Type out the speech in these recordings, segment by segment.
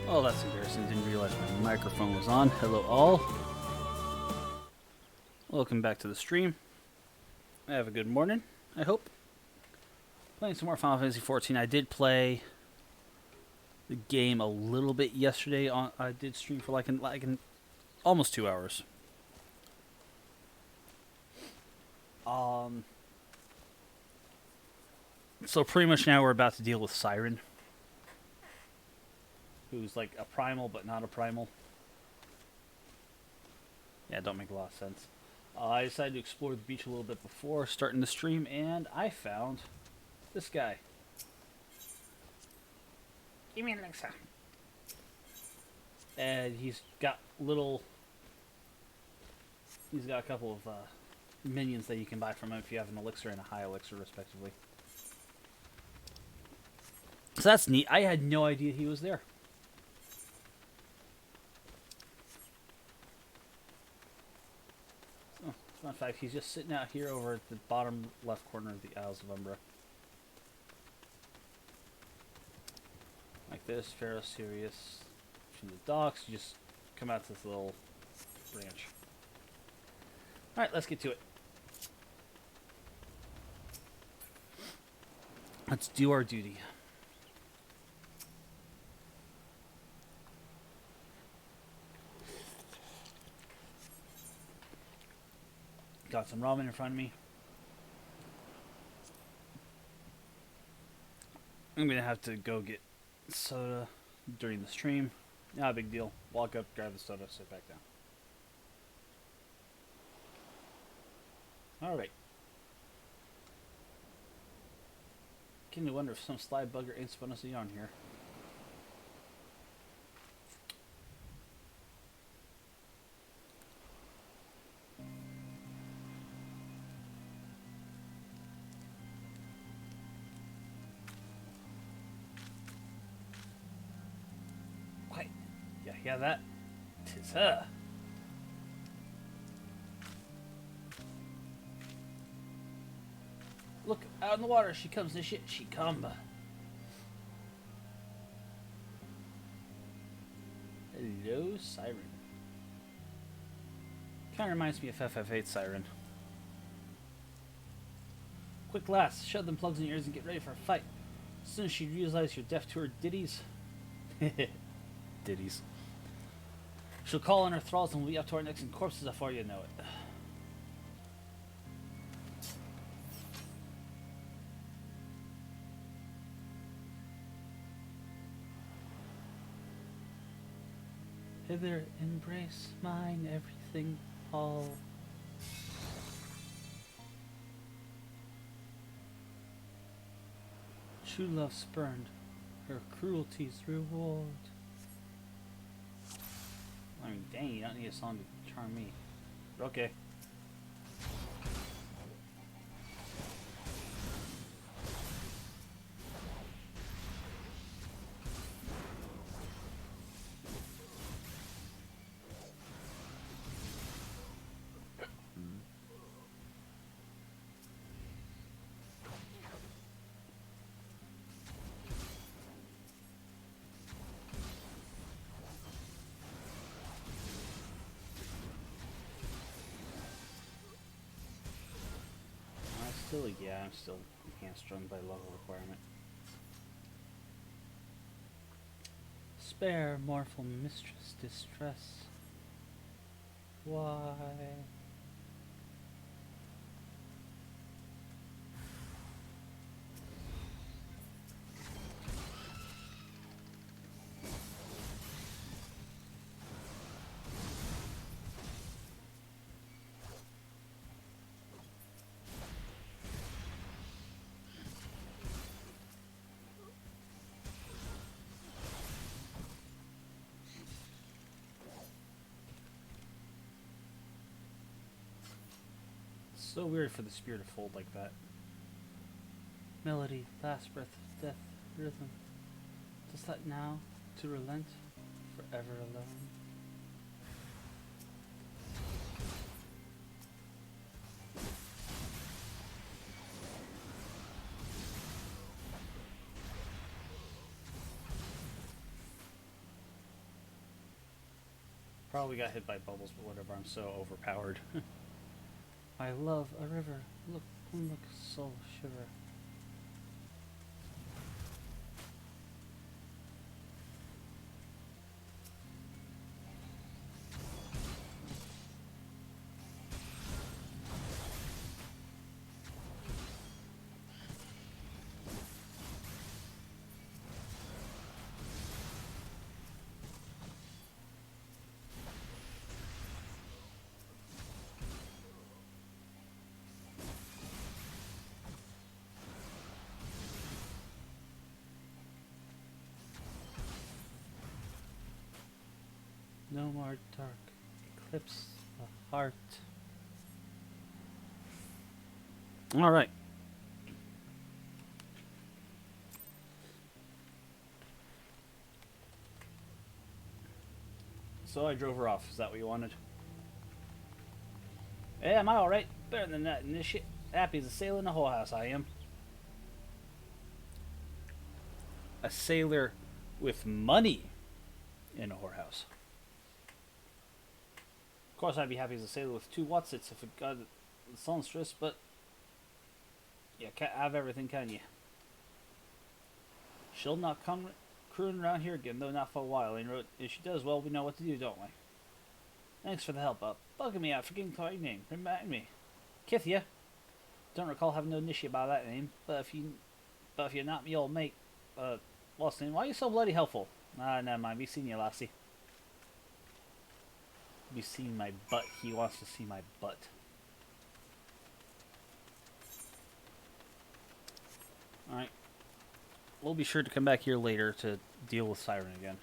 Oh, that's embarrassing. Didn't realize my microphone was on. Hello, all. Welcome back to the stream. Have a good morning, I hope. Playing some more Final Fantasy XIV. I did play the game a little bit yesterday. I did stream for like almost 2 hours. So pretty much now we're about to deal with Siren, who's like a primal but not a primal. Yeah, it don't make a lot of sense. I decided to explore the beach a little bit before starting the stream, and I found this guy. Give me an elixir. And he's got a couple of minions that you can buy from him if you have an elixir and a high elixir, respectively. So that's neat. I had no idea he was there. In fact, he's just sitting out here over at the bottom left corner of the Isles of Umbra. Like this, Pharaoh Sirius. From the docks, you just come out to this little branch. Alright, let's get to it. Let's do our duty. Got some ramen in front of me. I'm gonna have to go get soda during the stream. Not a big deal. Walk up, grab the soda, sit back down. Alright. Can you wonder if some sly bugger ain't spun us a yarn here? Yeah, that. 'Tis her. Look, out in the water, she comes, this shit, she come. Hello, Siren. Kinda reminds me of FF8 Siren. Quick lass, shove them plugs in your ears and get ready for a fight. As soon as she realizes you're deaf to her ditties. Ditties. She'll call on her thralls and we'll be up to our necks in corpses before you know it. Hither, embrace mine, everything, all. True love spurned, her cruelty's reward. I mean, dang, you don't need a song to charm me. But okay. Yeah, I'm still hamstrung by level requirement. Spare, mournful mistress, distress. Why? So weird for the spear to fold like that. Melody, last breath of death, rhythm. Just that now, to relent, forever alone. Probably got hit by bubbles, but whatever, I'm so overpowered. I love a river. Look, soul shiver. No more dark, eclipse the heart. All right. So I drove her off. Is that what you wanted? Yeah, am I all right? Better than that in this shit. Happy as a sailor in a whorehouse, I am. A sailor with money in a whorehouse. Of course, I'd be happy as a sailor with 2 Watsits if it got the songstress, but you can't have everything, can you? She'll not come crewing around here again, though not for a while. And if she does, well, we know what to do, don't we? Thanks for the help, bugging me out for getting my name. Remind me. Kithia. Don't recall having no initiate by that name, but if you're not me old mate, what's the name? Why are you so bloody helpful? Ah, never mind. Be seeing you, lassie. Be seeing my butt. He wants to see my butt. Alright. We'll be sure to come back here later to deal with Siren again.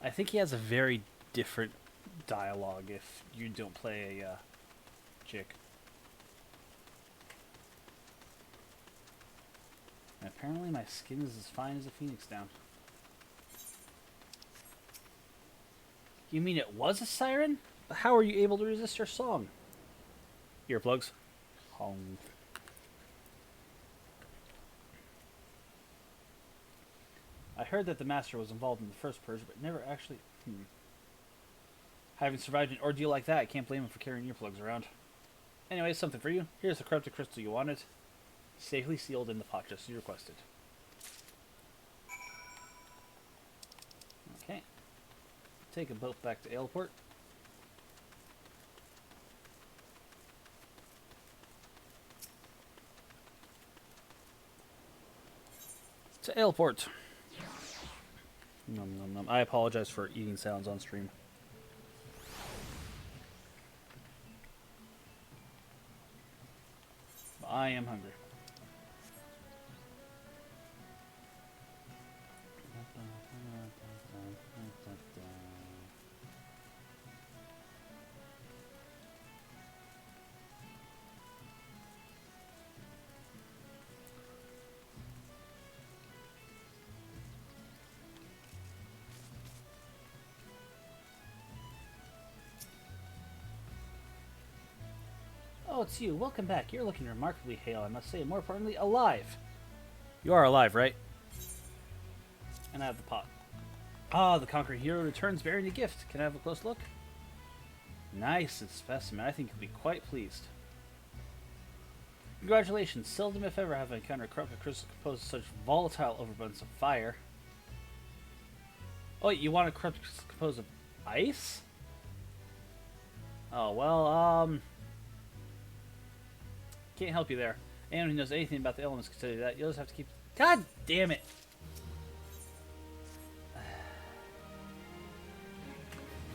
I think he has a very different dialogue if you don't play a chick. And apparently my skin is as fine as a phoenix down. You mean it was a siren? But how are you able to resist her song? Earplugs. Hong. I heard that the master was involved in the first purge, but never actually... Having survived an ordeal like that, I can't blame him for carrying earplugs around. Anyway, something for you. Here's the corrupted crystal you wanted. Safely sealed in the pot, just as you requested. Okay. Take a boat back to Aleport. To Aleport. Nom nom nom. I apologize for eating sounds on stream. I am hungry. Oh, it's you. Welcome back. You're looking remarkably hale, I must say. More importantly, alive. You are alive, right? And I have the pot. Ah, the conquering hero returns bearing a gift. Can I have a close look? Nice specimen. I think you'll be quite pleased. Congratulations. Seldom, if ever, have I encountered corrupted crystal composed of such volatile overabundance of fire. Oh, wait, you want a corrupted crystal composed of ice? Oh, well, can't help you there. Anyone who knows anything about the elements can tell you that. You'll just have to keep... God damn it!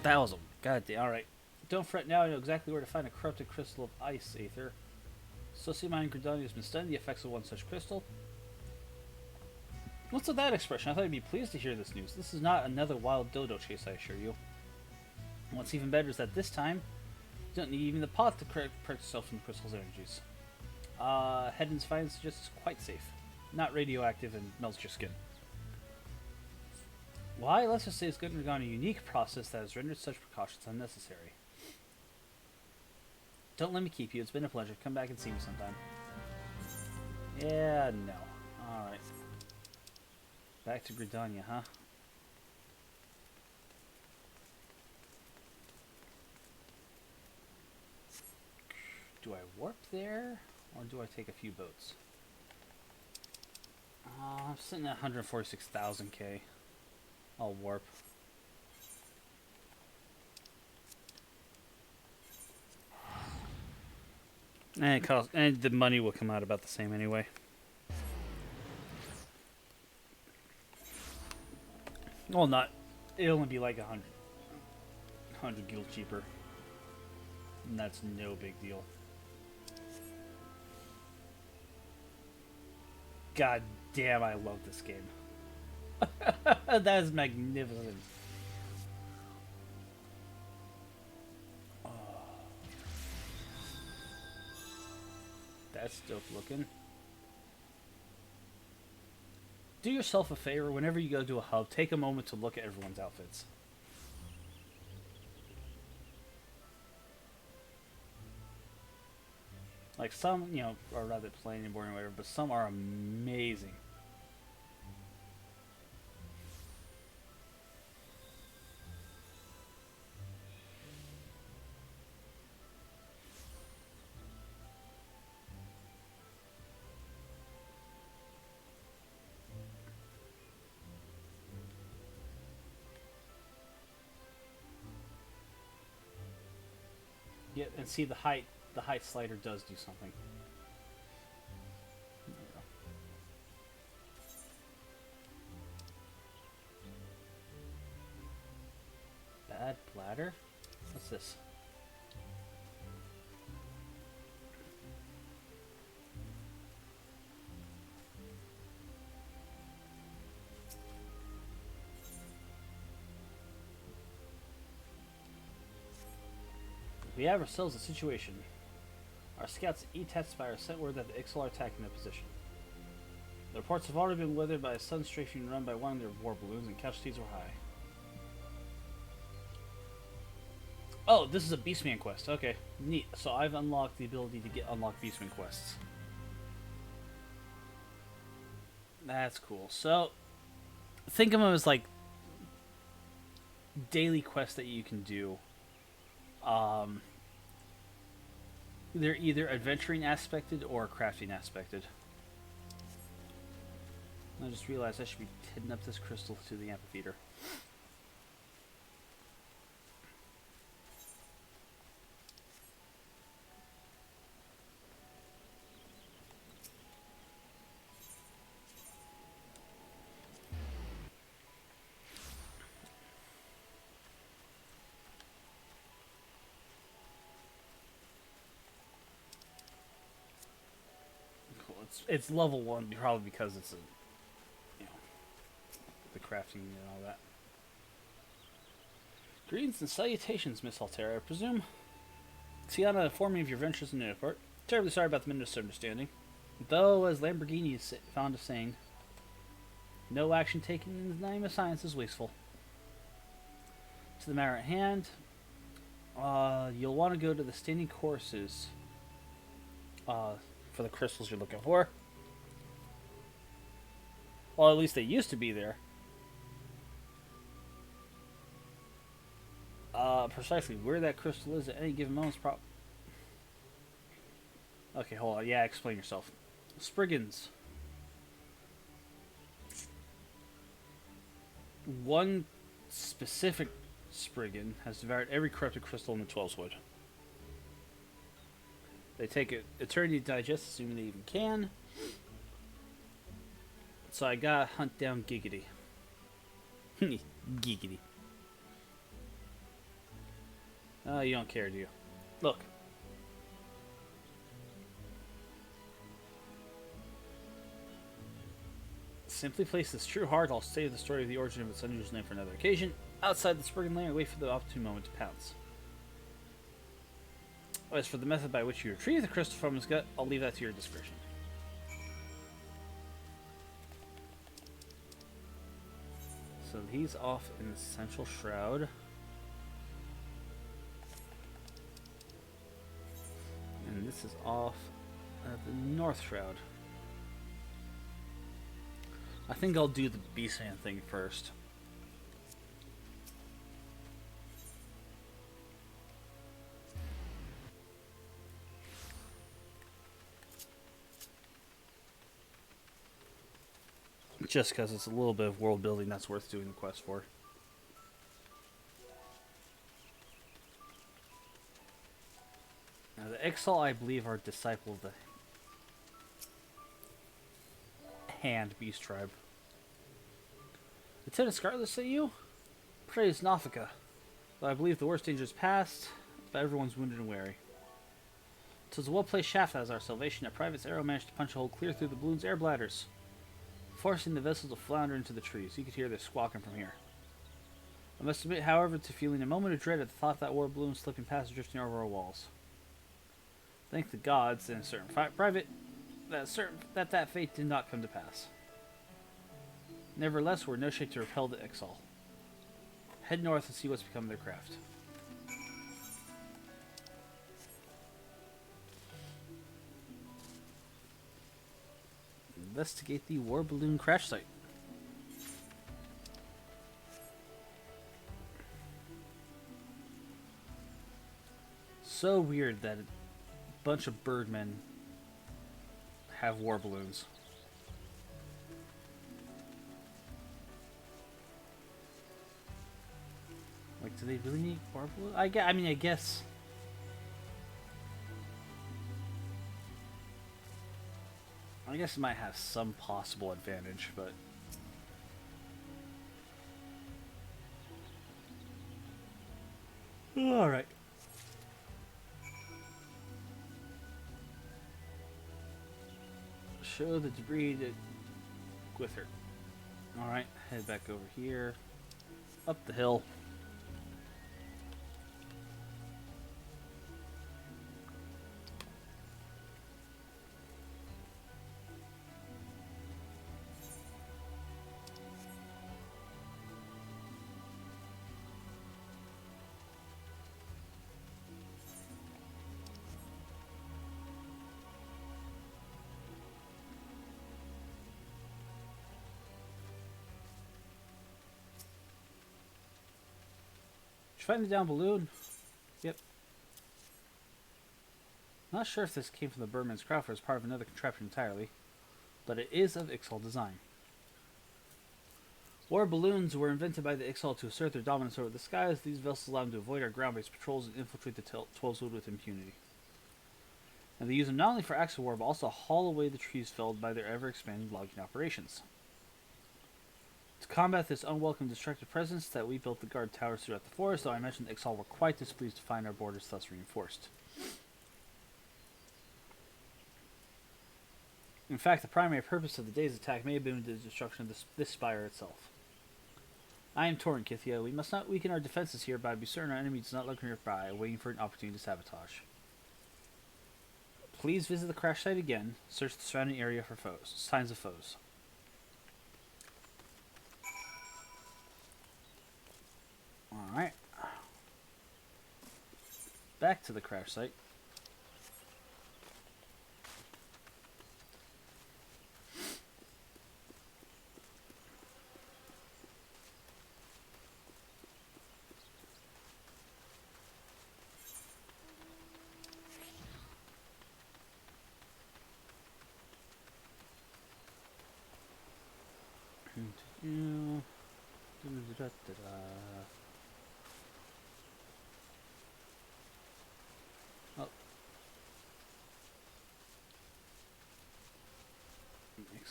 That was a... God damn... Alright. Don't fret now. I know exactly where to find a corrupted crystal of ice, Aether. Sociomine Gridani has been studying the effects of one such crystal. What's with that expression? I thought you'd be pleased to hear this news. This is not another wild dodo chase, I assure you. And what's even better is that this time, you don't need even the pot to protect yourself from the crystal's energies. Hedden's finds suggests it's quite safe. Not radioactive and melts your skin. Why? Let's just say it's undergone a unique process that has rendered such precautions unnecessary. Don't let me keep you. It's been a pleasure. Come back and see me sometime. Yeah, no. Alright. Back to Gridania, huh? Do I warp there? Or do I take a few boats? I'm sitting at 146,000k. I'll warp. And it costs, and the money will come out about the same anyway. Well, not. It'll only be like 100 gil cheaper. And that's no big deal. God damn, I love this game. That is magnificent. Oh. That's dope looking. Do yourself a favor, whenever you go to a hub, take a moment to look at everyone's outfits. Like some, you know, are rather plain and boring or whatever, but some are amazing. Yeah, and see the height slider does do something. Bad bladder? What's this? We have ourselves a situation. Our scouts at Etat Spire sent word that the Ixal are attacking their position. The reports have already been weathered by a sun strafing run by one of their war balloons, and casualties were high. Oh, this is a Beastman quest. Okay, neat. So I've unlocked the ability to unlock Beastman quests. That's cool. So, think of them as like daily quests that you can do. They're either adventuring aspected or crafting aspected. I just realized I should be heading up this crystal to the amphitheater. It's level 1 probably because it's a, you know, the crafting and all that. Greetings and salutations, Miss Altera. I presume Tiana informed me of your ventures in the airport. Terribly sorry about the misunderstanding. Though, as Lamborghini is fond of saying, no action taken in the name of science is wasteful. To the matter at hand, you'll want to go to the standing courses for the crystals you're looking for. Well, at least they used to be there. Precisely where that crystal is at any given moment is Okay, hold on. Yeah, explain yourself. Spriggans. One specific Spriggan has devoured every corrupted crystal in the 12's Wood. They take an eternity to digest, assuming they even can. So I gotta hunt down Giggity. Giggity. Oh, you don't care, do you? Look. Simply place this true heart. I'll save the story of the origin of its unusual name for another occasion. Outside the Spriggan lair, wait for the opportune moment to pounce. As for the method by which you retrieve the crystal from his gut, I'll leave that to your discretion. So he's off in the central shroud. And this is off at the north shroud. I think I'll do the Beastman thing first. Just because it's a little bit of world building that's worth doing the quest for. Now the Ixal, I believe, are disciple of the Hand Beast Tribe. Lieutenant Scarlet say you? Praise Nafika. Though I believe the worst danger is past, but everyone's wounded and wary. 'Twas a well-placed shaft as our salvation. A private's arrow managed to punch a hole clear through the balloon's air bladders, forcing the vessel to flounder into the trees. You could hear their squawking from here. I must admit, however, to feeling a moment of dread at the thought that war balloon slipping past and drifting over our walls. Thank the gods and a certain private that fate did not come to pass. Nevertheless, we're in no shape to repel the Ixal. Head north and see what's become of their craft. Investigate the war balloon crash site. So weird that a bunch of birdmen have war balloons. Like, do they really need war balloons? I guess. I guess it might have some possible advantage, but all right. Show the debris to Gwither. All right, head back over here, up the hill. Did you find the down balloon? Yep. Not sure if this came from the Birdman's craft or as part of another contraption entirely, but it is of Ixal design. War balloons were invented by the Ixal to assert their dominance over the skies. These vessels allow them to avoid our ground-based patrols and infiltrate the 12's wood with impunity. And they use them not only for acts of war, but also haul away the trees felled by their ever-expanding logging operations. To combat this unwelcome destructive presence that we built the guard towers throughout the forest, though I mentioned the Ixal were quite displeased to find our borders thus reinforced. In fact, the primary purpose of the day's attack may have been the destruction of this spire itself. I am Torrent, Kithia. We must not weaken our defenses here, but be certain our enemy does not lurk nearby, waiting for an opportunity to sabotage. Please visit the crash site again. Search the surrounding area for signs of foes. Alright. Back to the crash site.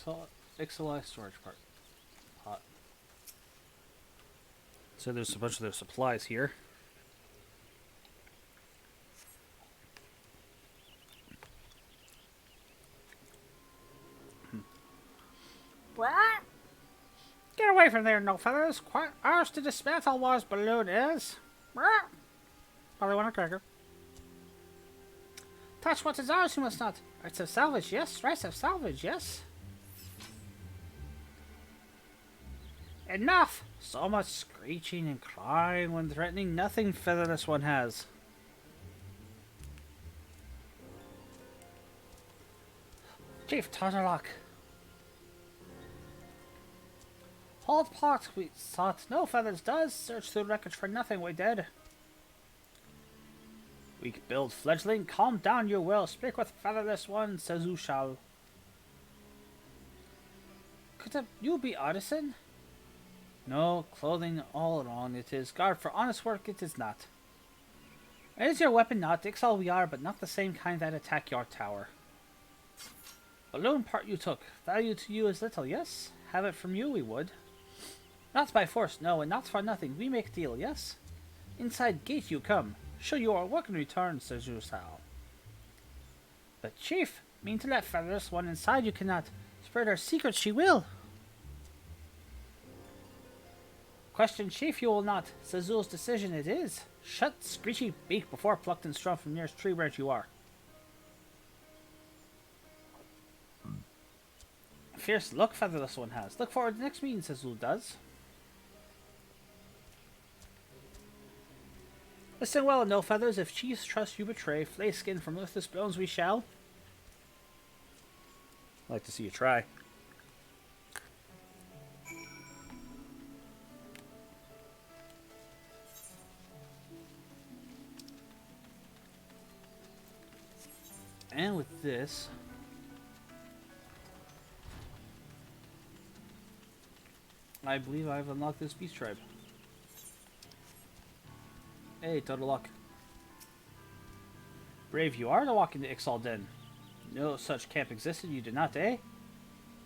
Oh. Ixali storage pot. So there's a bunch of their supplies here. What? Get away from there, no feathers. Quite ours to dismantle War's balloon is. Probably want a cracker. Touch what is ours, you must not. Rights of salvage, yes. Rights of salvage, yes. Enough! So much screeching and crying when threatening. Nothing Featherless One has. Chief Totterlock. Hold pot, we sought no feathers does. Search through wreckage for nothing, we did. Weak build fledgling, calm down you will. Speak with Featherless One, says who shall. Could you be artisan? No, clothing all wrong it is. Guard for honest work it is not. It is your weapon not, Ixal we are, but not the same kind that attack your tower. Balloon part you took. Value to you is little, yes? Have it from you we would. Not by force, no, and not for nothing. We make deal, yes? Inside gate you come. Show you our work in return, says Yusal. But chief, mean to let Featherless One inside you cannot. Spread our secrets she will. Question chief you will not. Sazul's decision it is. Shut screechy beak before plucked and strung from nearest tree branch you are. Fierce look Featherless One has. Look forward to the next meeting, Sazul does. Listen well, no feathers. If chiefs trust you betray, flay skin from ruthless bones we shall. I'd like to see you try. And with this, I believe I've unlocked this beast tribe. Hey, total luck. Brave you are to walk into Ixal Den. No such camp existed, you did not, eh?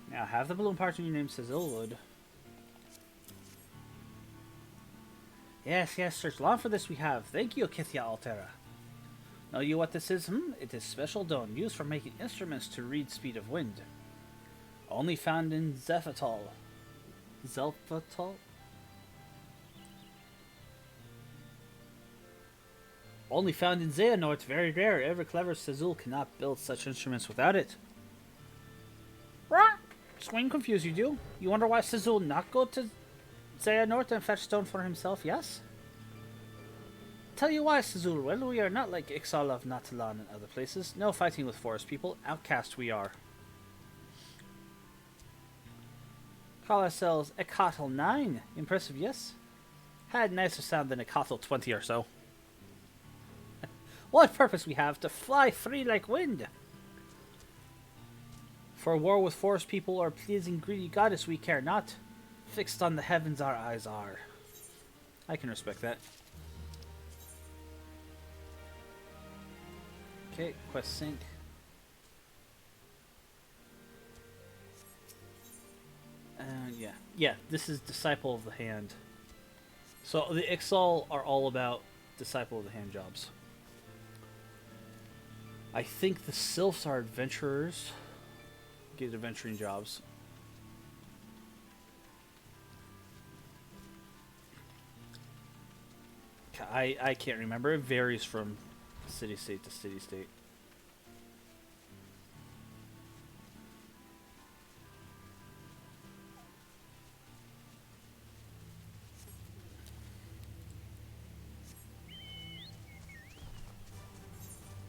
Now have the balloon part in your name, says Ilwood. Yes, yes, search long for this we have. Thank you, Kithia Altera. Know you what this is? It is special dome used for making instruments to read speed of wind. Only found in Zephatol. Zelphatol? Only found in Xehanort, very rare. Ever clever Sazul cannot build such instruments without it. Swing confuse you do. You wonder why Sazul not go to Xehanort and fetch stone for himself, yes? Tell you why, Sazul. Well, we are not like Ixal of Natalan and other places. No fighting with forest people. Outcast we are. Call ourselves Ecatl 9. Impressive, yes? Had nicer sound than Ecatl 20 or so. What purpose we have? To fly free like wind. For war with forest people or pleasing greedy goddess we care not. Fixed on the heavens our eyes are. I can respect that. Okay, quest sync. Yeah, this is Disciple of the Hand. So the Ixal are all about Disciple of the Hand jobs. I think the Sylphs are adventurers. Get adventuring jobs. I can't remember. It varies from city-state to city-state.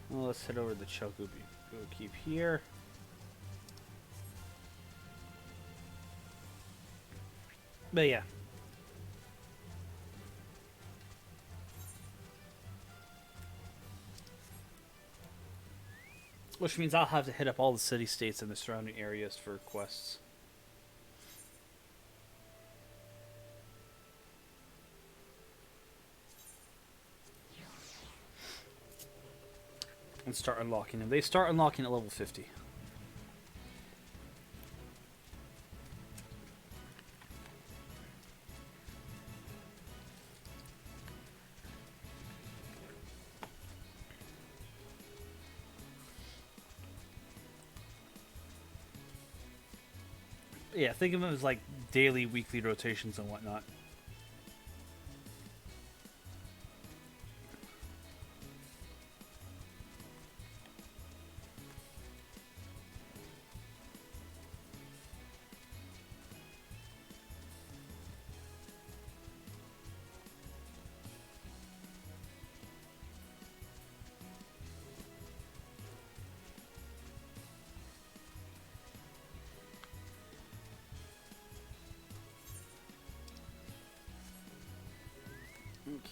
Well, let's head over to the Choku keep here. But yeah. Which means I'll have to hit up all the city-states and the surrounding areas for quests. And start unlocking them. They start unlocking at level 50. Yeah, think of them as like daily, weekly rotations and whatnot.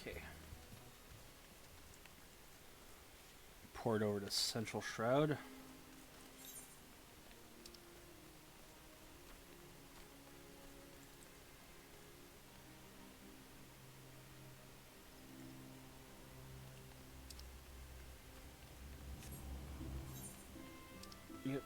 Okay. Pour it over to Central Shroud. Yep.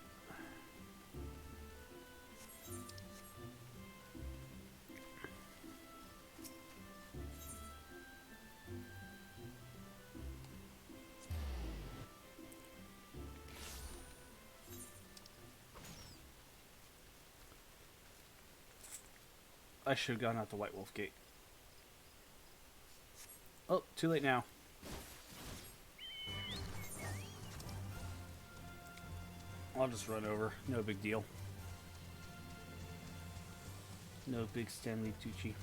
I should have gone out the White Wolf Gate. Oh, too late now. I'll just run over. No big deal. No big Stanley Tucci.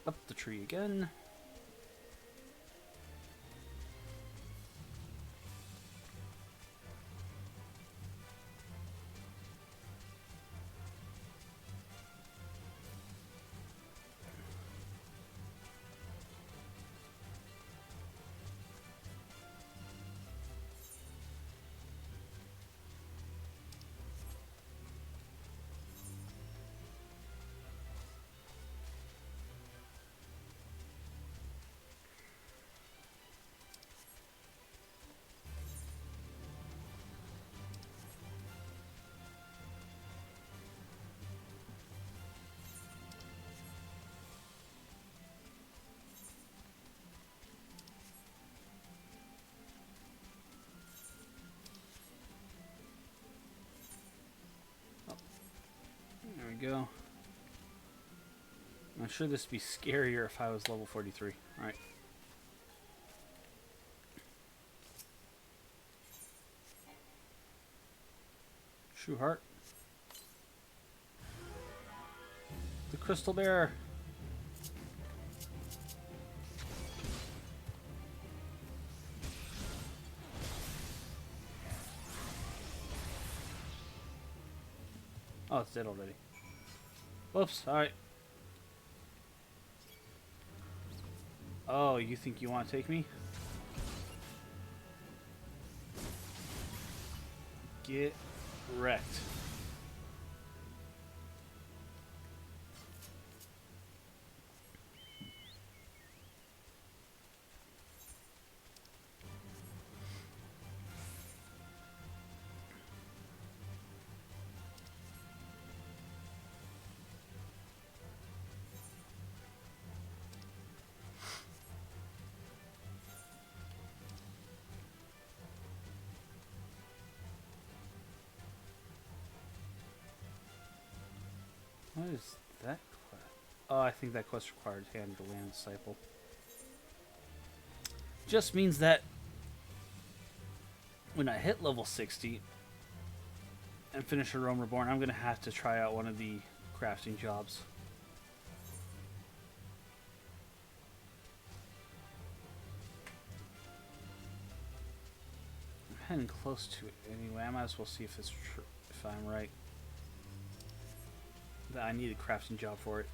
Up the tree again. There we go. I'm sure this would be scarier if I was level 43. Alright. True Heart. The Crystal Bear. Oh, it's dead already. Whoops, alright. Oh, you think you want to take me? Get wrecked. What is that quest? Oh, I think that quest required Hand to Land Disciple. Just means that when I hit level 60 and finish a Rome Reborn, I'm going to have to try out one of the crafting jobs. I'm heading close to it anyway. I might as well see if it's true, if I'm right. That I need a crafting job for it.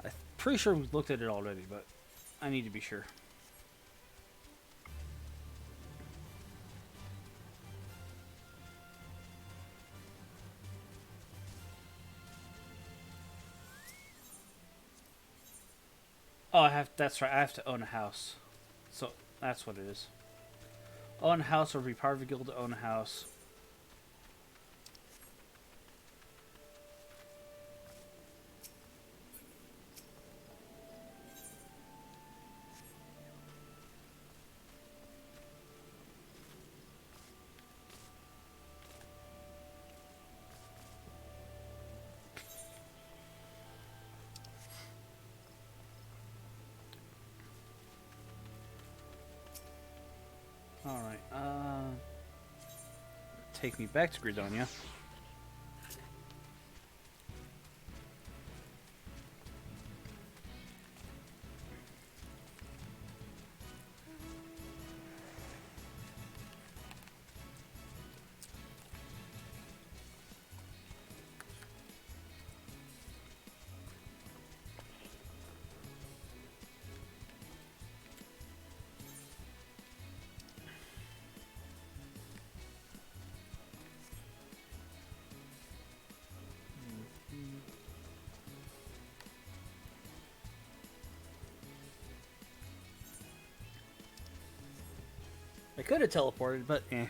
I'm pretty sure we've looked at it already, but I need to be sure. Oh, that's right, I have to own a house. So, that's what it is. Own a house or be part of a guild to own a house. Alright, take me back to Gridonia. I could have teleported, but eh.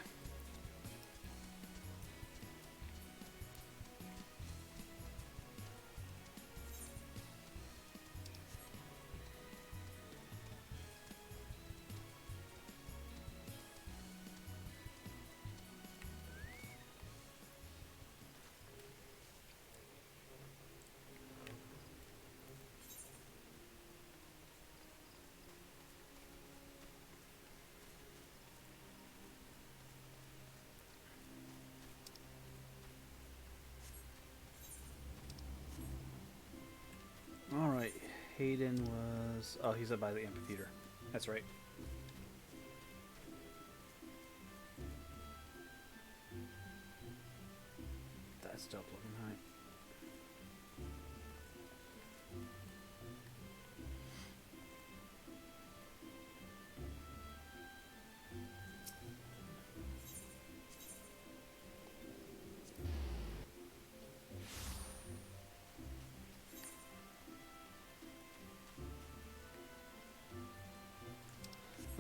Alright, Hayden was... Oh, he's up by the amphitheater. That's right. That's dope looking, high.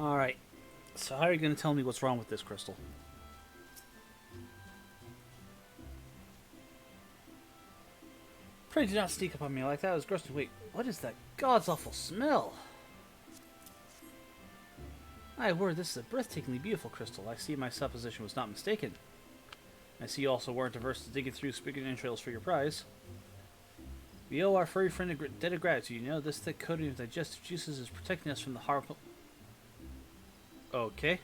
Alright, so how are you going to tell me what's wrong with this crystal? Pray do not sneak up on me like that. It was gross. Wait, what is that god's awful smell? My word, this is a breathtakingly beautiful crystal. I see my supposition was not mistaken. I see you also weren't averse to digging through spigot entrails for your prize. We owe our furry friend a debt of gratitude. You know, this thick coating of digestive juices is protecting us from the harmful... Okay.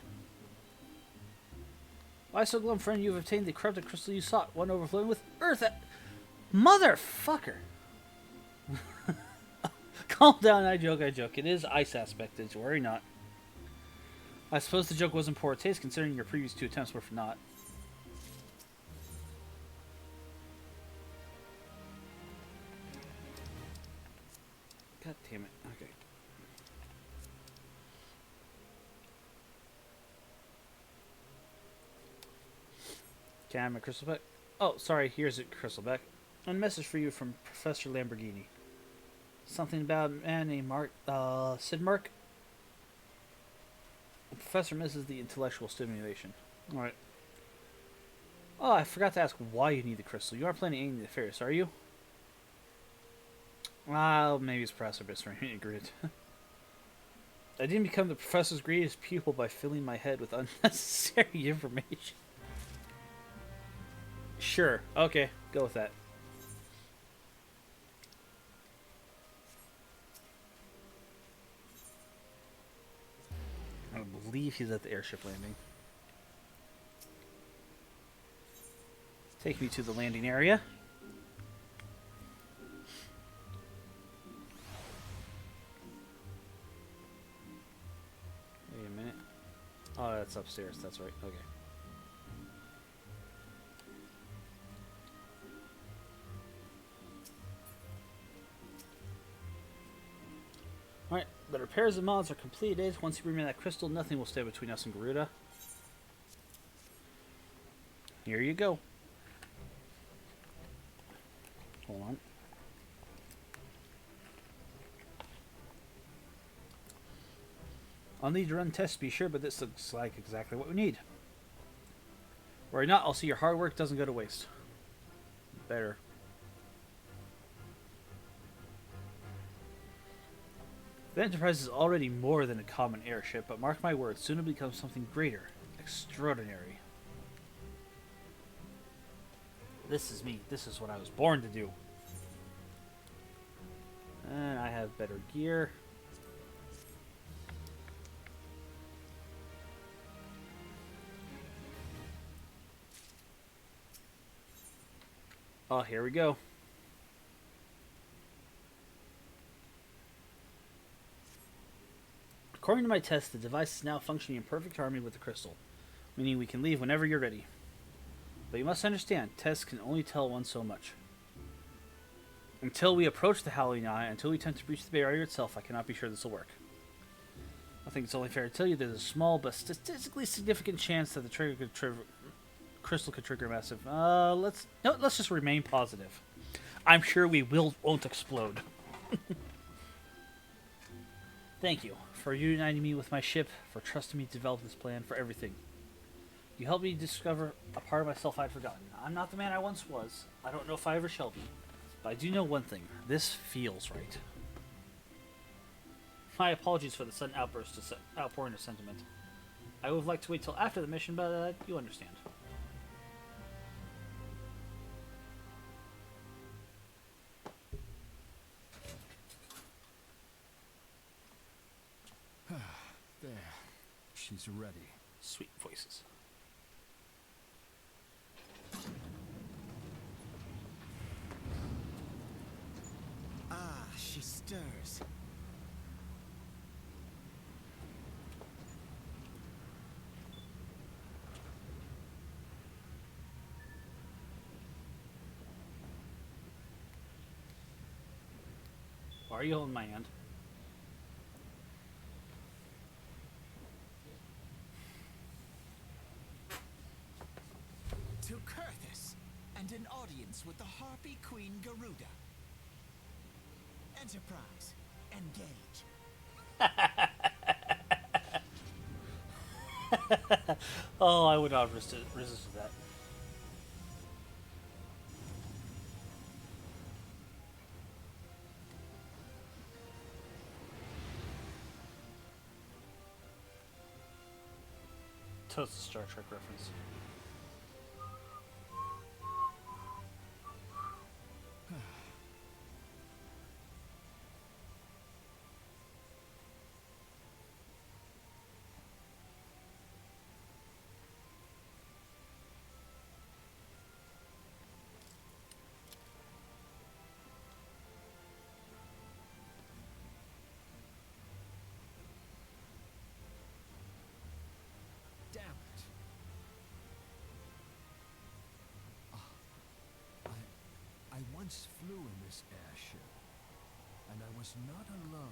Why so glum, friend? You have obtained the corrupted crystal you sought, one overflowing with earth. Motherfucker! Calm down, I joke, I joke. It is ice aspected, worry not. I suppose the joke wasn't poor taste, considering your previous 2 attempts were for naught. God damn it. Okay. Can I have my crystal back? Oh, sorry, here's a crystal back. A message for you from Professor Lamborghini. Something about a man named Sid Mark? The professor misses the intellectual stimulation. Alright. Oh, I forgot to ask why you need the crystal. You aren't planning any nefarious, are you? Well, maybe it's Professor Bismarck. Agreed. I didn't become the professor's greatest pupil by filling my head with unnecessary information. Sure. Okay. Go with that. I believe he's at the airship landing. Take me to the landing area. Wait a minute. Oh, that's upstairs. That's right. Okay. Alright, the repairs and mods are completed. Once you bring me that crystal, nothing will stay between us and Garuda. Here you go. Hold on. I'll need to run tests to be sure, but this looks like exactly what we need. Worry not, I'll see your hard work doesn't go to waste. Better. The Enterprise is already more than a common airship, but mark my words, soon it'll become something greater, extraordinary. This is me. This is what I was born to do. And I have better gear. Oh, here we go. According to my test, the device is now functioning in perfect harmony with the crystal, meaning we can leave whenever you're ready. But you must understand, tests can only tell one so much. Until we approach the Howling Eye, until we attempt to breach the barrier itself, I cannot be sure this will work. I think it's only fair to tell you there's a small but statistically significant chance that the crystal could trigger massive. Let's just remain positive. I'm sure we won't explode. Thank you for uniting me with my ship, for trusting me to develop this plan, for everything. You helped me discover a part of myself I'd forgotten. I'm not the man I once was. I don't know if I ever shall be. But I do know one thing. This feels right. My apologies for the sudden outpouring of sentiment. I would have liked to wait till after the mission, but you understand. There. She's ready. Sweet voices. Ah, she stirs. Why are you holding my hand? To Kurthus, and an audience with the Harpy Queen Garuda. Enterprise, engage. Oh, I would not have resisted that. Toast a Star Trek reference. Damn it. I once flew in this airship, and I was not alone.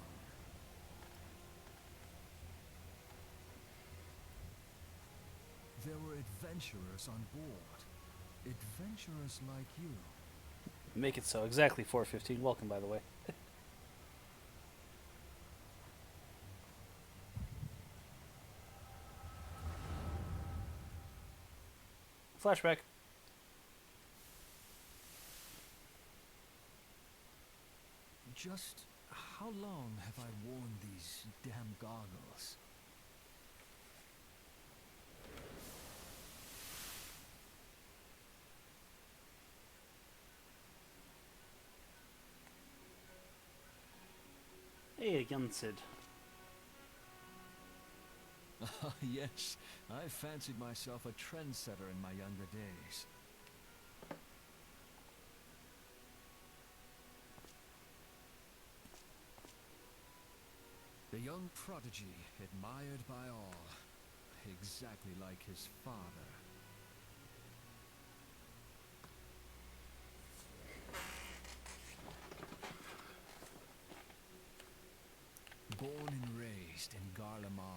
There were adventurers on board. Adventurers like you. Make it so. Exactly 4:15. Welcome, by the way. Flashback. Just how long have I worn these damn goggles? Hey again, Sid. Ah, yes, I fancied myself a trendsetter in my younger days. The young prodigy, admired by all, exactly like his father. Born and raised in Garlemald.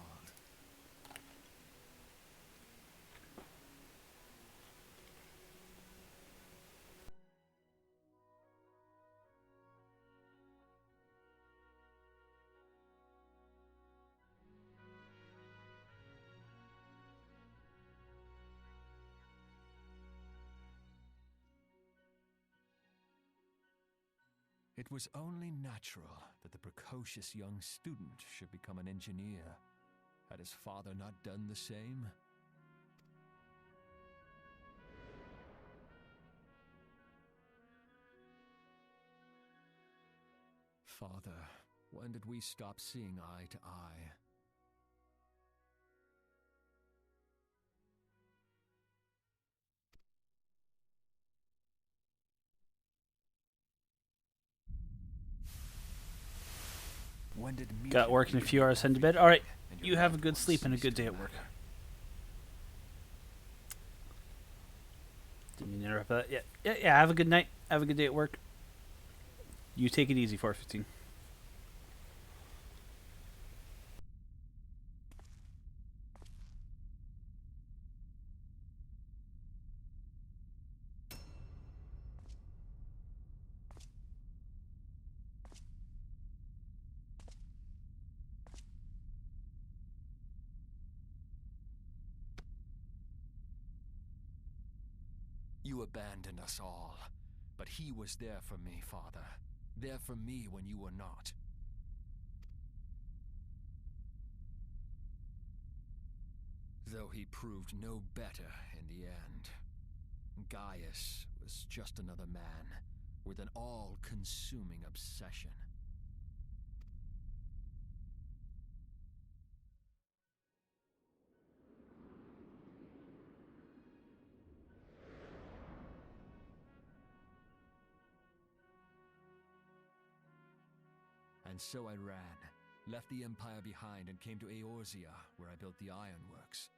It was only natural that the precocious young student should become an engineer. Had his father not done the same? Father, when did we stop seeing eye to eye? When did Got work in a few hours, head to bed. Alright, you have a good sleep and a good day at work. Didn't mean to interrupt that. Yeah, have a good night. Have a good day at work. You take it easy, 4:15. You abandoned us all, but he was there for me, Father. There for me when you were not. Though he proved no better in the end. Gaius was just another man with an all-consuming obsession. And so I ran, left the Empire behind and came to Eorzea, where I built the ironworks.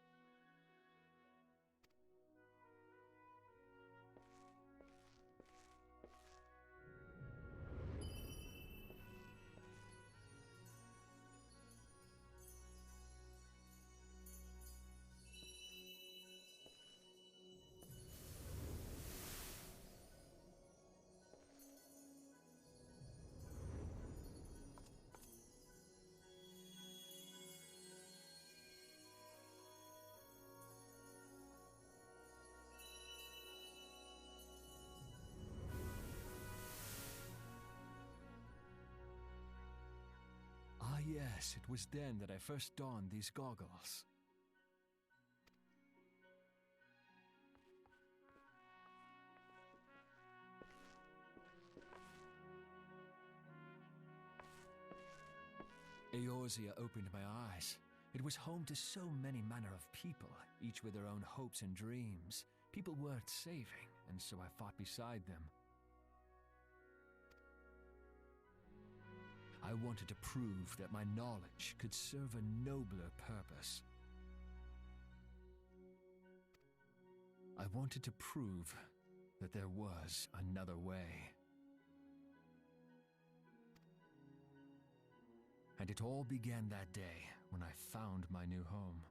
Ah yes, it was then that I first donned these goggles. Eorzea opened my eyes. It was home to so many manner of people, each with their own hopes and dreams. People worth saving, and so I fought beside them. I wanted to prove that my knowledge could serve a nobler purpose. I wanted to prove that there was another way. And it all began that day when I found my new home.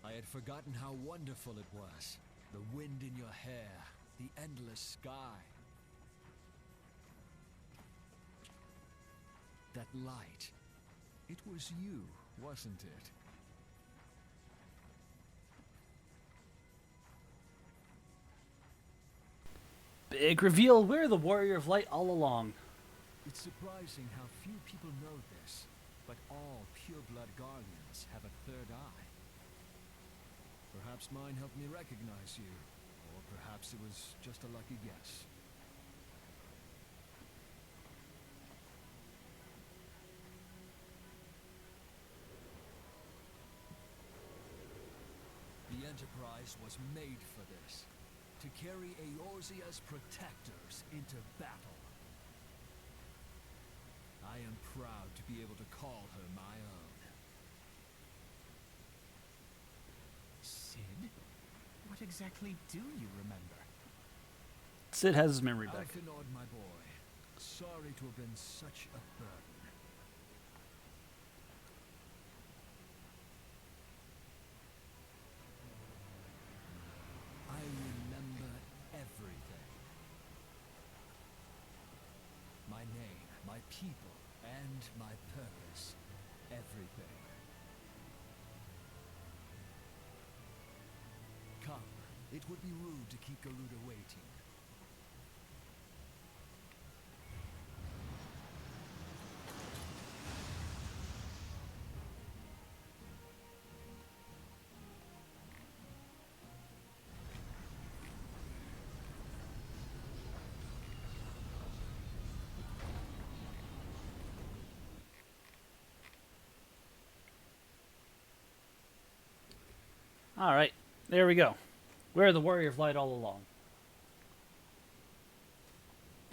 I had forgotten how wonderful it was. The wind in your hair, the endless sky. That light. It was you, wasn't it? Big reveal, we're the Warrior of Light all along. It's surprising how few people know this, but all pure-blood guardians have a third eye. Perhaps mine helped me recognize you, or perhaps it was just a lucky guess. The Enterprise was made for this, to carry Eorzea's protectors into battle. I am proud to be able to call her my own. Sid? What exactly do you remember? Sid has his memory back. Alphinaud, my boy. Sorry to have been such a burden. I remember everything. My name, my people, and my purpose. Everything. Come, it would be rude to keep Garuda waiting. Alright, there we go. We're the Warrior of Light all along.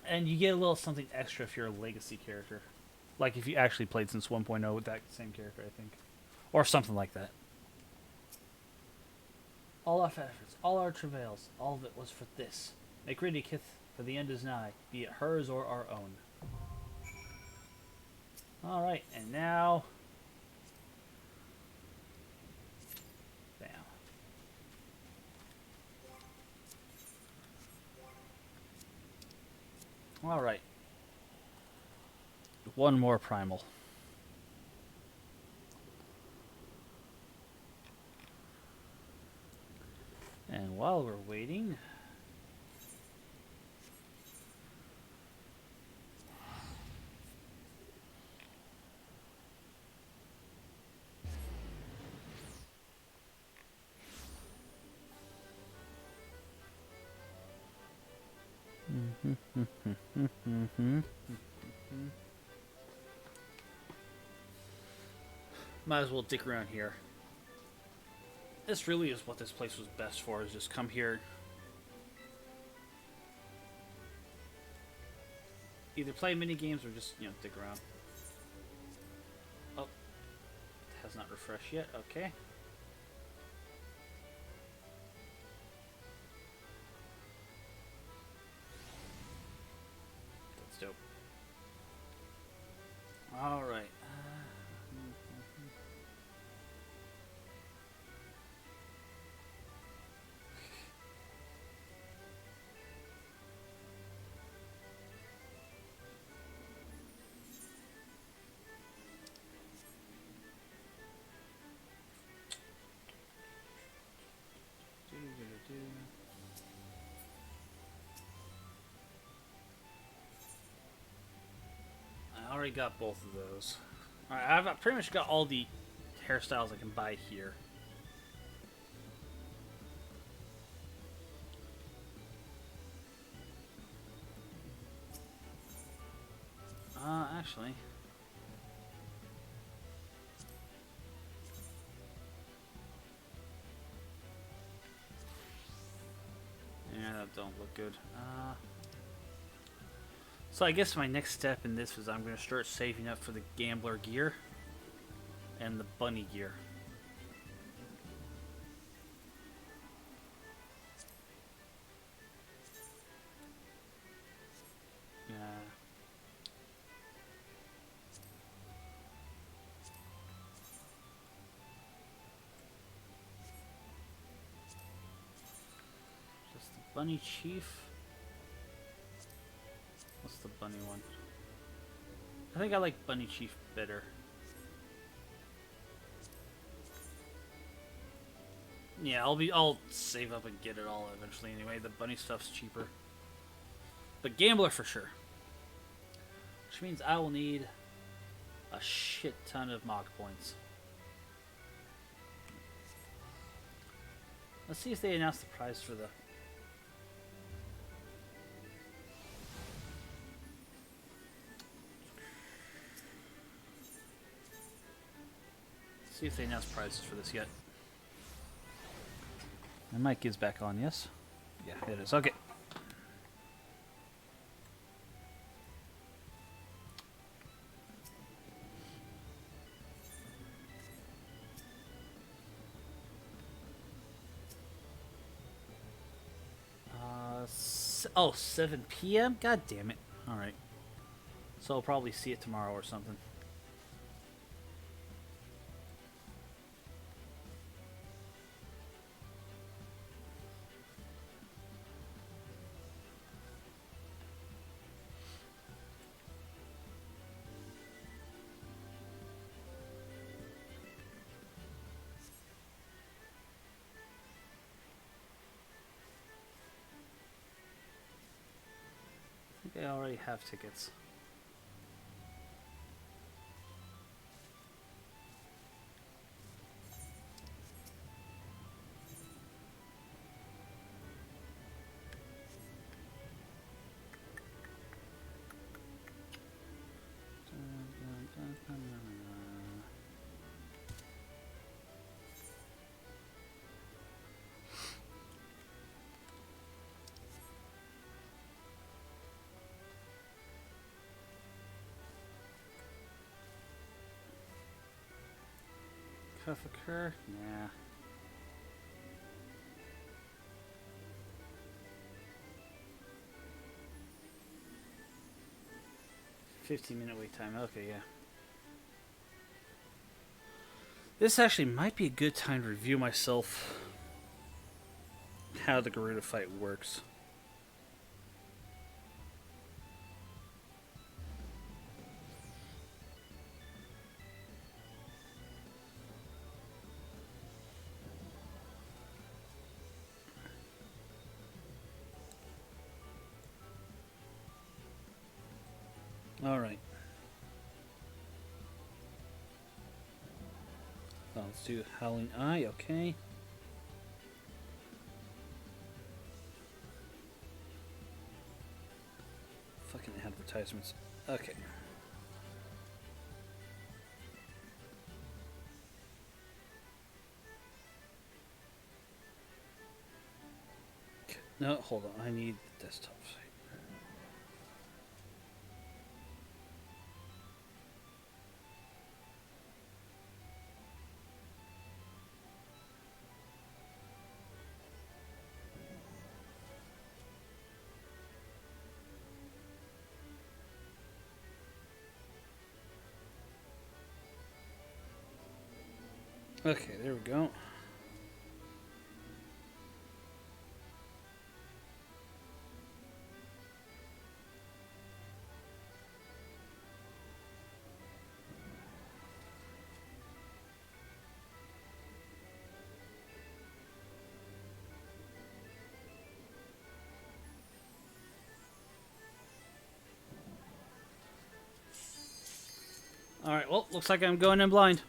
And you get a little something extra if you're a legacy character. Like if you actually played since 1.0 with that same character, I think. Or something like that. All our efforts, all our travails, all of it was for this. Make ready, Kith, for the end is nigh, be it hers or our own. Alright, and now... Bam. Alright. One more primal. And while we're waiting... Might as well dick around here. This really is what this place was best for, is just come here. Either play mini games or just, you know, dick around. Oh. It has not refreshed yet. Okay. That's dope. Alright. I already got both of those. Alright, I've pretty much got all the hairstyles I can buy here. Actually... yeah, that don't look good. So I guess my next step in this is I'm going to start saving up for the gambler gear and the bunny gear. Yeah. Just the bunny chief. What's the bunny one? I think I like bunny chief better. Yeah, I'll save up and get it all eventually anyway. The bunny stuff's cheaper. But gambler for sure. Which means I will need a shit ton of mock points. Let's see if they announce the prize for the... see if they announce prizes for this yet. My mic is back on, yes? Yeah, it is. Okay. Oh, 7 p.m.? God damn it. Alright. So I'll probably see it tomorrow or something. I already have tickets. Cuff occur? Nah. $15-minute wait time. Okay, yeah. This actually might be a good time to review myself how the Garuda fight works. Alright. Let's do Howling Eye, okay. Fucking advertisements. Okay. No, hold on. I need the desktop site. Okay, there we go. Alright, well, looks like I'm going in blind.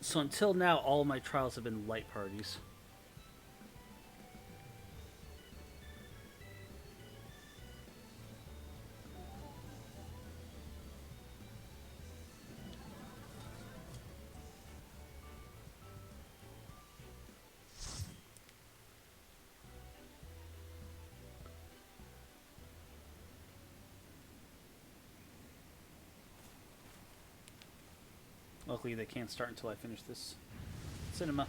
So until now, all my trials have been light parties. Luckily, they can't start until I finish this cinema.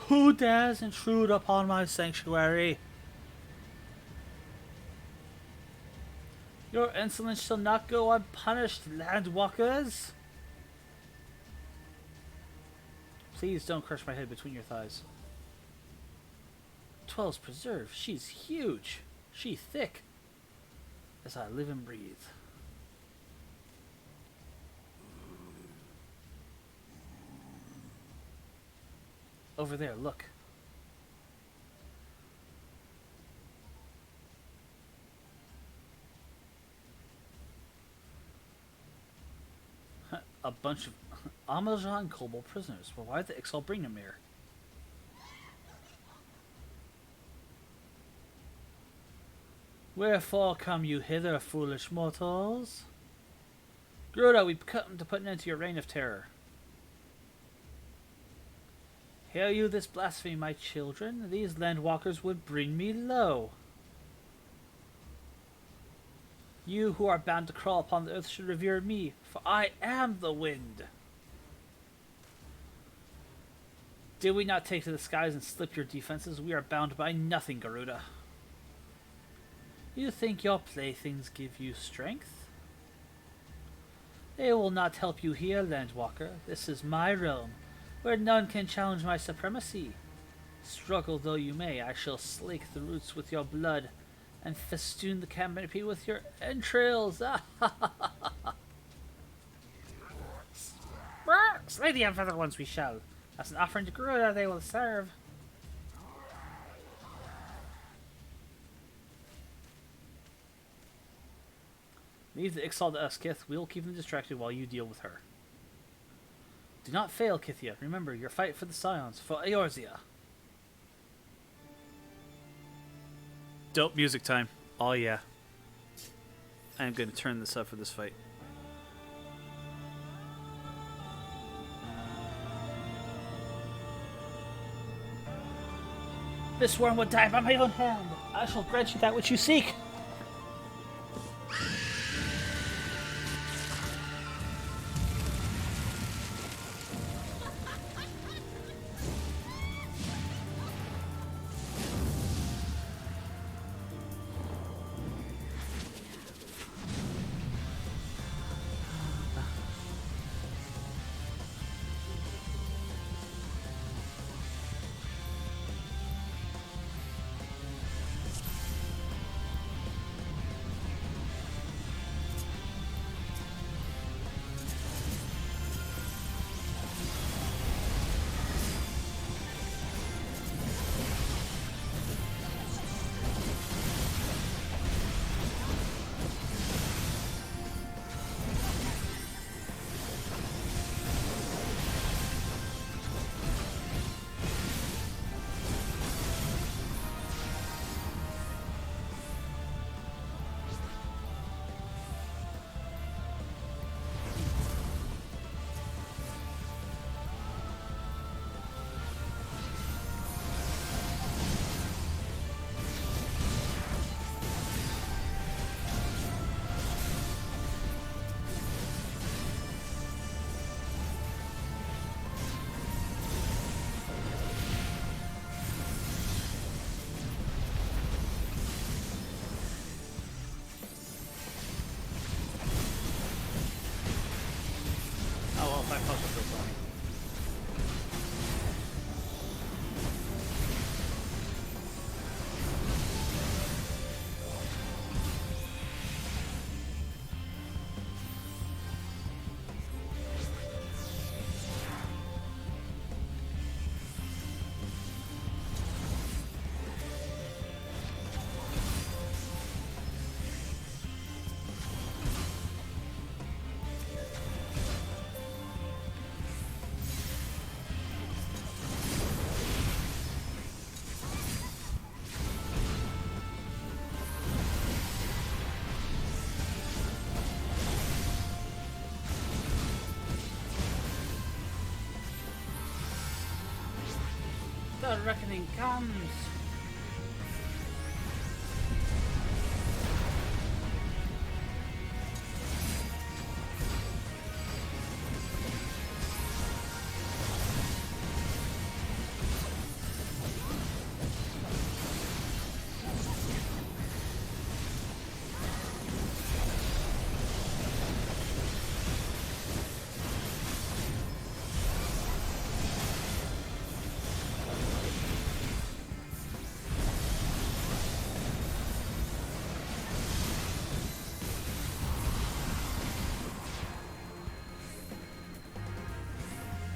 Who dares intrude upon my sanctuary? Your insolence shall not go unpunished, landwalkers. Please don't crush my head between your thighs. 12's preserve. She's huge. She thick. As I live and breathe. Over there, look. A bunch of Amajan Kobold prisoners. Well, why did the Ixal bring them here? Wherefore come you hither, foolish mortals? Garuda, we've come to put an end to your reign of terror. Hear you this blasphemy, my children? These landwalkers would bring me low. You who are bound to crawl upon the earth should revere me, for I am the wind. Did we not take to the skies and slip your defenses? We are bound by nothing, Garuda. You think your playthings give you strength? They will not help you here, Landwalker. This is my realm, where none can challenge my supremacy. Struggle though you may, I shall slake the roots with your blood, and festoon the canopy with your entrails. Slay the unfeathered ones we shall. As an offering to Garuda they will serve. Leave the Ixal to us, Kith. We will keep them distracted while you deal with her. Do not fail, Kithia. Remember, your fight for the Scions, for Eorzea. Dope music time. Oh yeah. I am going to turn this up for this fight. This worm will die by my own hand. I shall grant you that which you seek. The reckoning comes.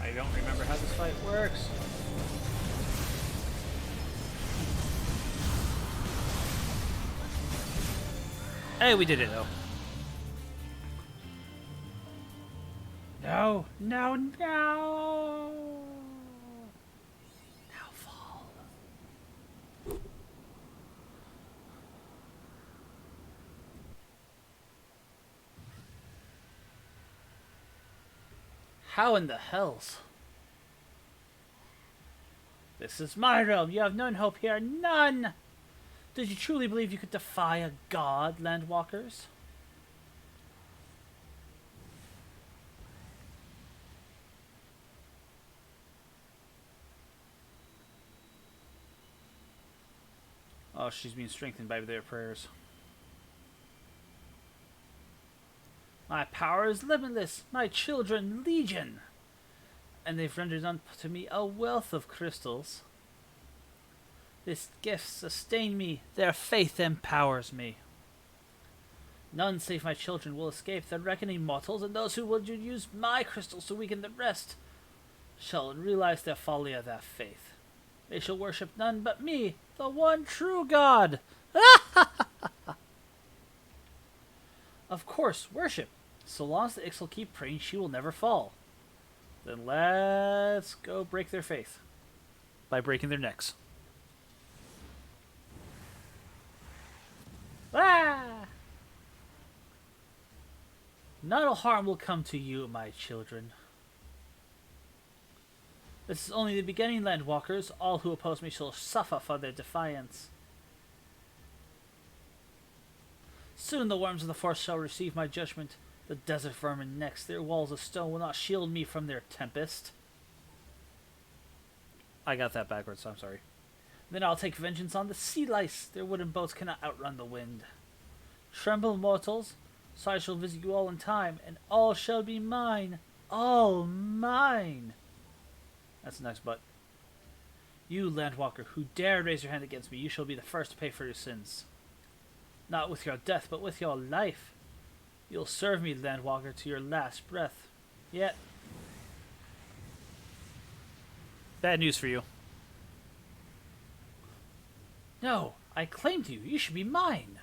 I don't remember how this fight works. Hey, we did it though. No, no, no. Now fall. How in the hells? This is my realm. You have none hope here. None! Did you truly believe you could defy a god, Landwalkers? Oh, she's being strengthened by their prayers. My power is limitless. My children, legion. And they've rendered unto me a wealth of crystals. This gift sustains me. Their faith empowers me. None save my children will escape the reckoning mortals, and those who will use my crystals to weaken the rest shall realize their folly of that faith. They shall worship none but me, the one true God. Of course, worship. So long as the Ixal keep praying, she will never fall. Then let's go break their faith. By breaking their necks. Ah! Not a harm will come to you, my children. This is only the beginning, Landwalkers. All who oppose me shall suffer for their defiance. Soon the worms of the forest shall receive my judgment. The desert vermin next. Their walls of stone will not shield me from their tempest. I got that backwards, so I'm sorry. Then I'll take vengeance on the sea lice. Their wooden boats cannot outrun the wind. Tremble, mortals, so I shall visit you all in time, and all shall be mine. All mine. That's the next butt. You, Landwalker, who dare raise your hand against me, you shall be the first to pay for your sins. Not with your death, but with your life. You'll serve me, Landwalker, to your last breath. Yet. Bad news for you. No, I claimed you. You should be mine.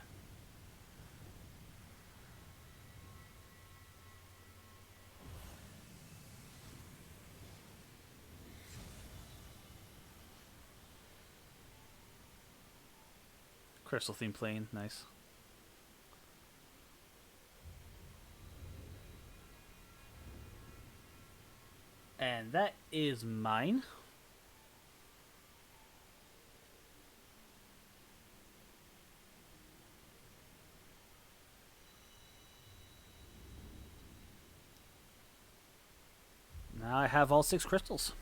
Crystal theme playing, nice. And that is mine. Now I have all 6 crystals.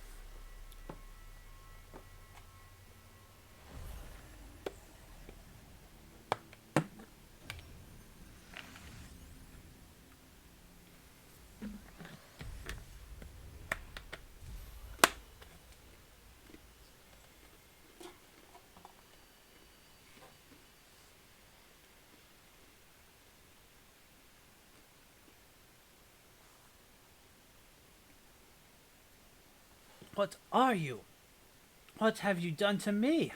What are you? What have you done to me?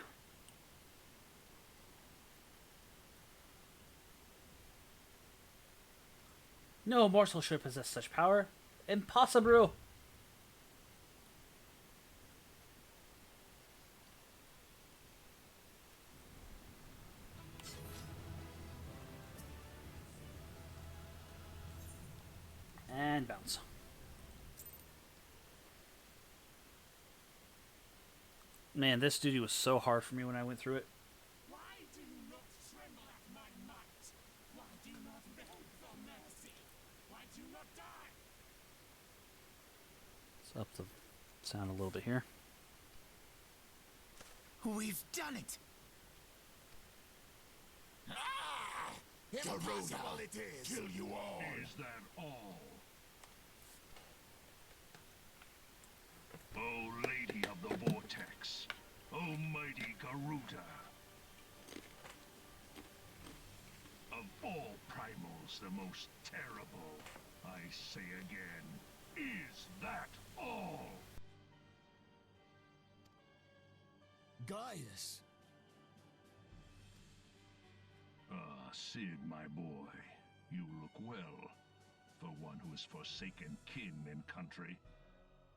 No mortal should possess such power. Impossible! And bounce. Man, this duty was so hard for me when I went through it. Why do you not tremble at my might? Why do you not beg for mercy? Why do you not die? Let's up the sound a little bit here. We've done it! Ah! Impossible it is! Kill you all. Is that all? O Lady of the Vortex, O mighty Garuda. Of all primals, the most terrible, I say again, is that all? Gaius! Ah, Sid, my boy, you look well. For one who has forsaken kin and country,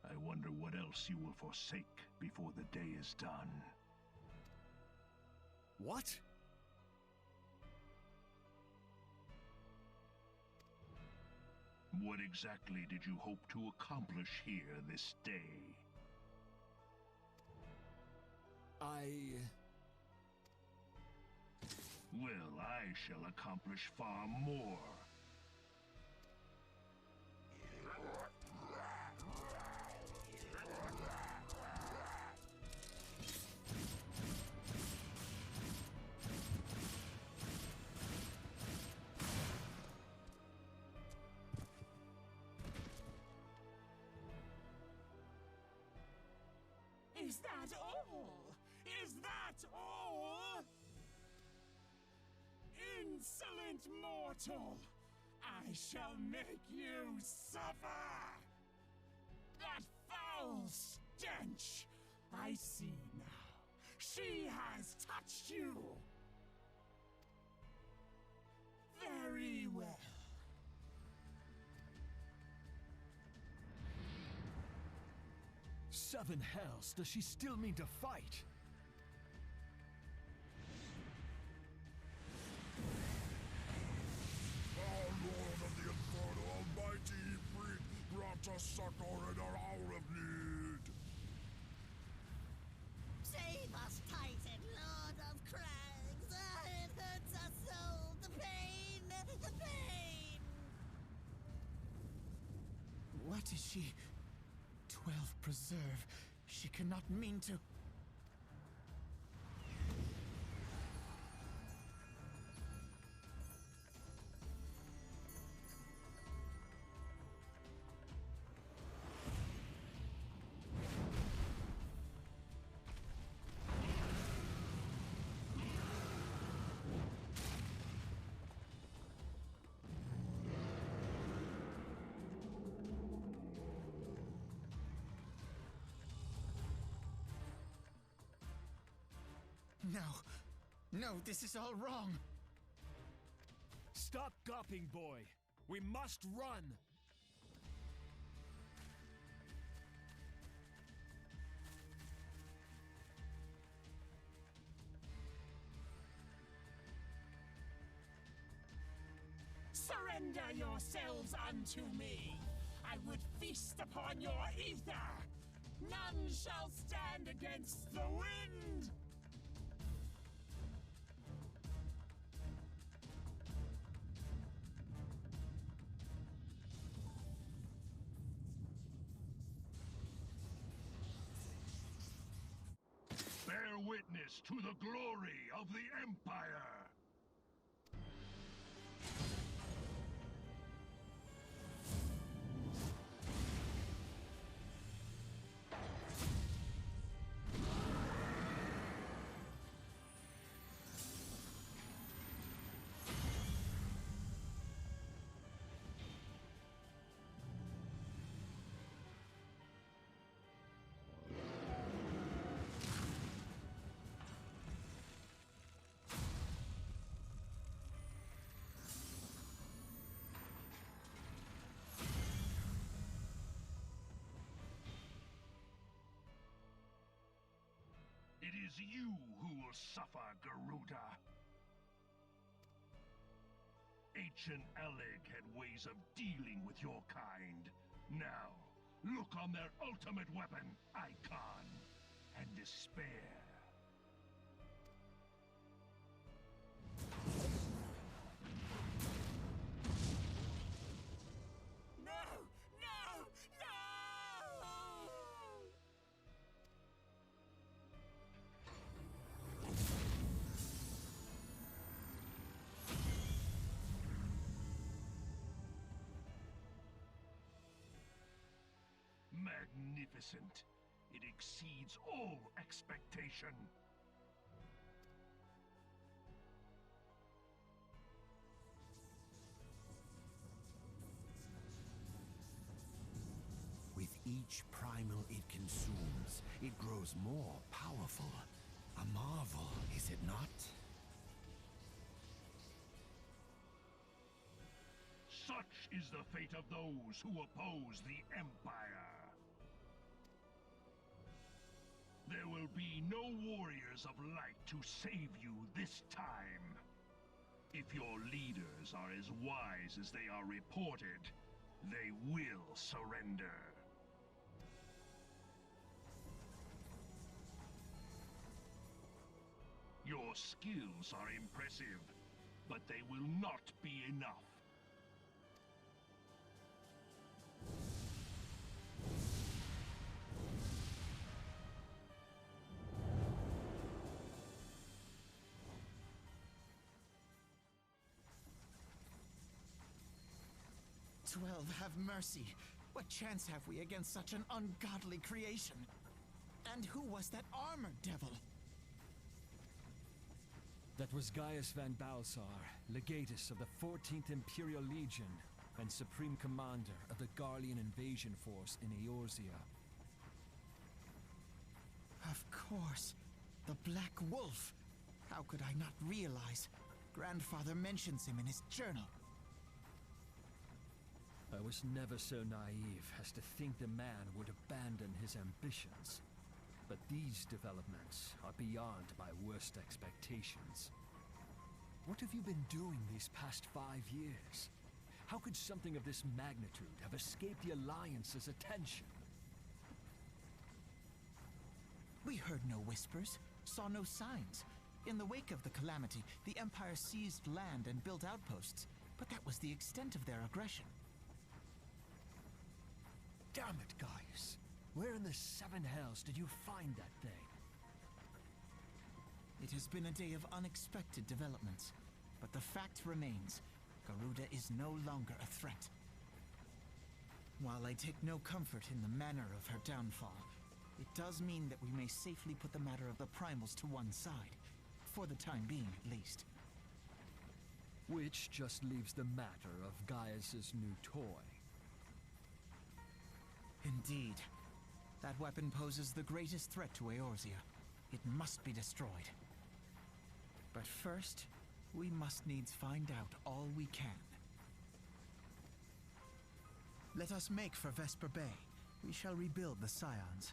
I wonder what else you will forsake before the day is done. What? What exactly did you hope to accomplish here this day? Well, I shall accomplish far more. Is that all? Is that all? Insolent mortal! I shall make you suffer! That foul stench! I see now. She has touched you! Very well. Seven hells, does she still mean to fight? Our Lord of the Inferno, Almighty Ifrit, grant us succor in our hour of need. Save us, Titan, Lord of Crags! It hurts us so! The pain! The pain! What is she? 12 preserve. She cannot mean to. No. No, this is all wrong. Stop gawping, boy! We must run! Surrender yourselves unto me. I would feast upon your ether. None shall stand against the wind. Bear witness to the glory of the Empire! It is you who will suffer, Garuda. Ancient Alleg had ways of dealing with your kind. Now, look on their ultimate weapon, Icon. and despair. No! No! No! Magnificent. It exceeds all expectation. With each primal it consumes, it grows more powerful. A marvel, is it not? Such is the fate of those who oppose the Empire. There will be no warriors of light to save you this time. If your leaders are as wise as they are reported, they will surrender. Your skills are impressive, but they will not be enough. Have mercy. What chance have we against such an ungodly creation? And who was that armored devil? That was Gaius van Balsar, legatus of the 14th Imperial Legion and Supreme Commander of the Garlean invasion force in Eorzea. Of course. The Black Wolf. How could I not realize? Grandfather mentions him in his journal. I was never so naive as to think the man would abandon his ambitions. But these developments are beyond my worst expectations. What have you been doing these past 5 years? How could something of this magnitude have escaped the Alliance's attention? We heard no whispers, saw no signs. In the wake of the calamity, the Empire seized land and built outposts, but that was the extent of their aggression. Damn it, Gaius. Where in the seven hells did you find that thing? It has been a day of unexpected developments, but the fact remains, Garuda is no longer a threat. While I take no comfort in the manner of her downfall, it does mean that we may safely put the matter of the primals to one side, for the time being at least. Which just leaves the matter of Gaius's new toy. Indeed. That weapon poses the greatest threat to Eorzea. It must be destroyed. But first, we must needs find out all we can. Let us make for Vesper Bay. We shall rebuild the Scions.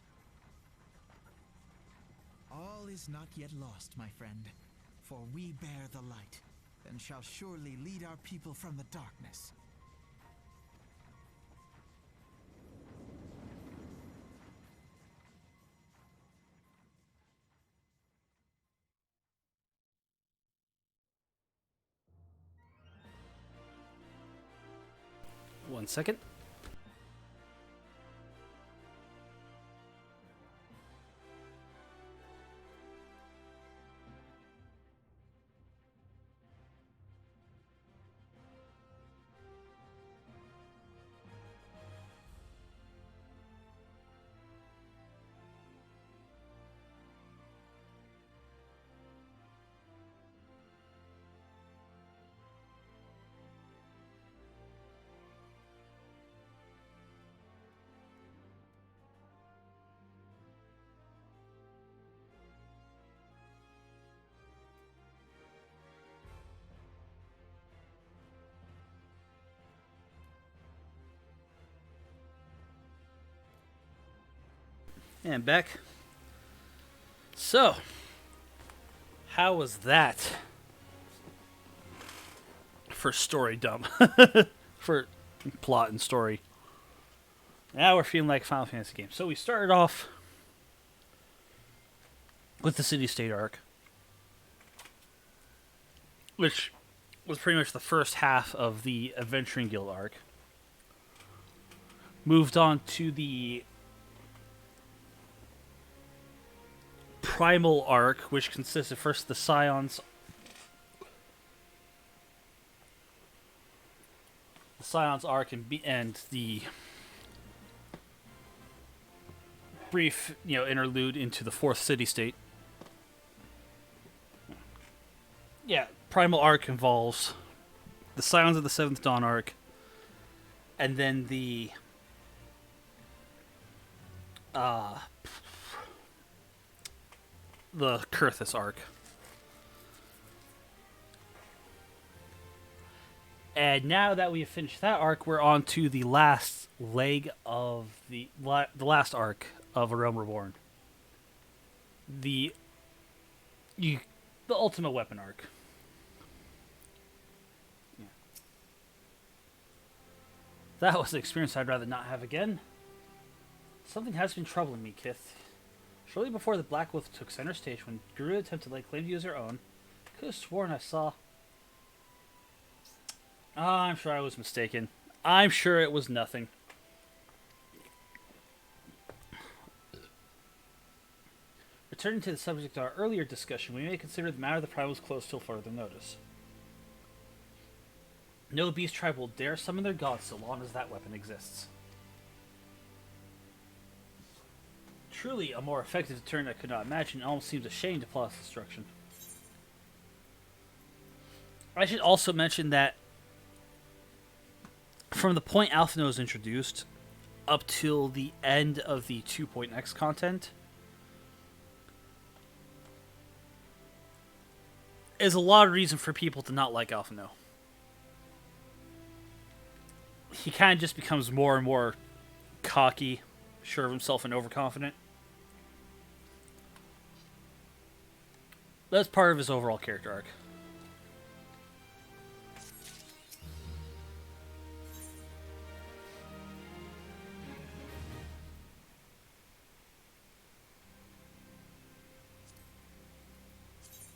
All is not yet lost, my friend. For we bear the light, and shall surely lead our people from the darkness. One second. And back. So, how was that for story dump? For plot and story. Now we're feeling like a Final Fantasy game. So we started off with the city-state arc, which was pretty much the first half of the Adventuring Guild arc. Moved on to the Primal arc, which consists of first the Scions, arc, and the brief, interlude into the fourth city-state. Yeah, Primal arc involves the Scions of the Seventh Dawn arc, and then the Kurthus arc. And now that we have finished that arc, we're on to the last leg of the last arc of A Realm Reborn. The Ultimate Weapon arc. Yeah. That was an experience I'd rather not have again. Something has been troubling me, Kith. Shortly before the Black Wolf took center stage, when Garuda attempted to lay claim to use her own, I could have sworn I saw... I'm sure I was mistaken. I'm sure it was nothing. Returning to the subject of our earlier discussion, we may consider the matter of the Primals closed till further notice. No beast tribe will dare summon their gods so long as that weapon exists. Truly a more effective deterrent I could not imagine. It almost seems a shame to plot destruction. I should also mention that from the point Alphino was introduced up till the end of the 2.x content is a lot of reason for people to not like Alphino. He kind of just becomes more and more cocky, sure of himself, and overconfident. That's part of his overall character arc.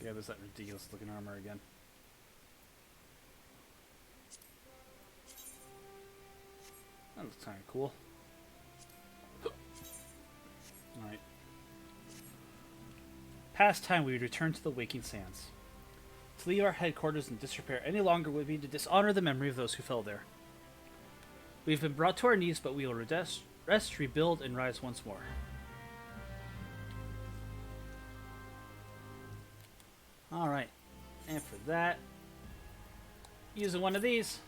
Yeah, there's that ridiculous looking armor again. That looks kind of cool. Alright. Past time we would return to the Waking Sands. To leave our headquarters in disrepair any longer would be to dishonor the memory of those who fell there. We have been brought to our knees, but we will rest, rebuild, and rise once more. Alright. And for that, using one of these.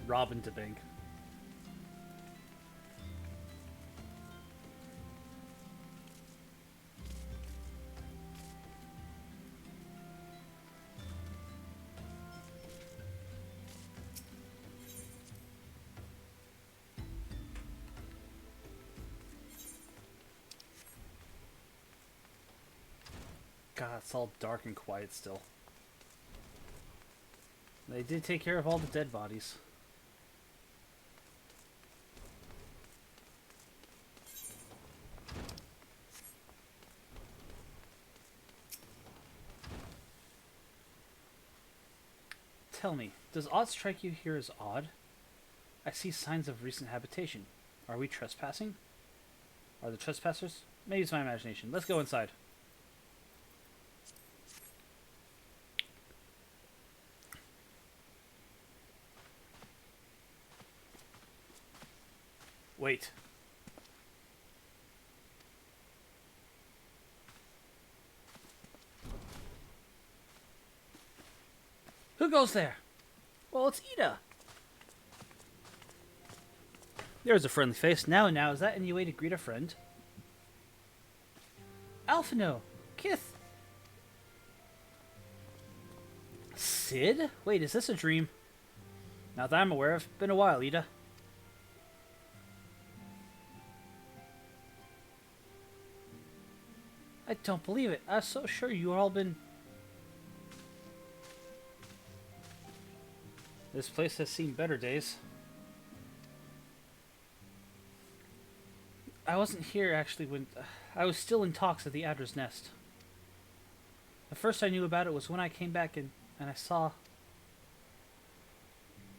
Robin to Bank. God, it's all dark and quiet still. They did take care of all the dead bodies. Tell me, does odd strike you here as odd? I see signs of recent habitation. Are we trespassing? Are the trespassers? Maybe it's my imagination. Let's go inside. Wait. Who goes there? Well, it's Ida. There's a friendly face. Now, is that any way to greet a friend? Alphino! Kith! Sid? Wait, is this a dream? Not that I'm aware of. Been a while, Ida. I don't believe it. I was so sure you all been... This place has seen better days. I wasn't here actually when... I was still in talks at the Adder's Nest. The first I knew about it was when I came back and I saw...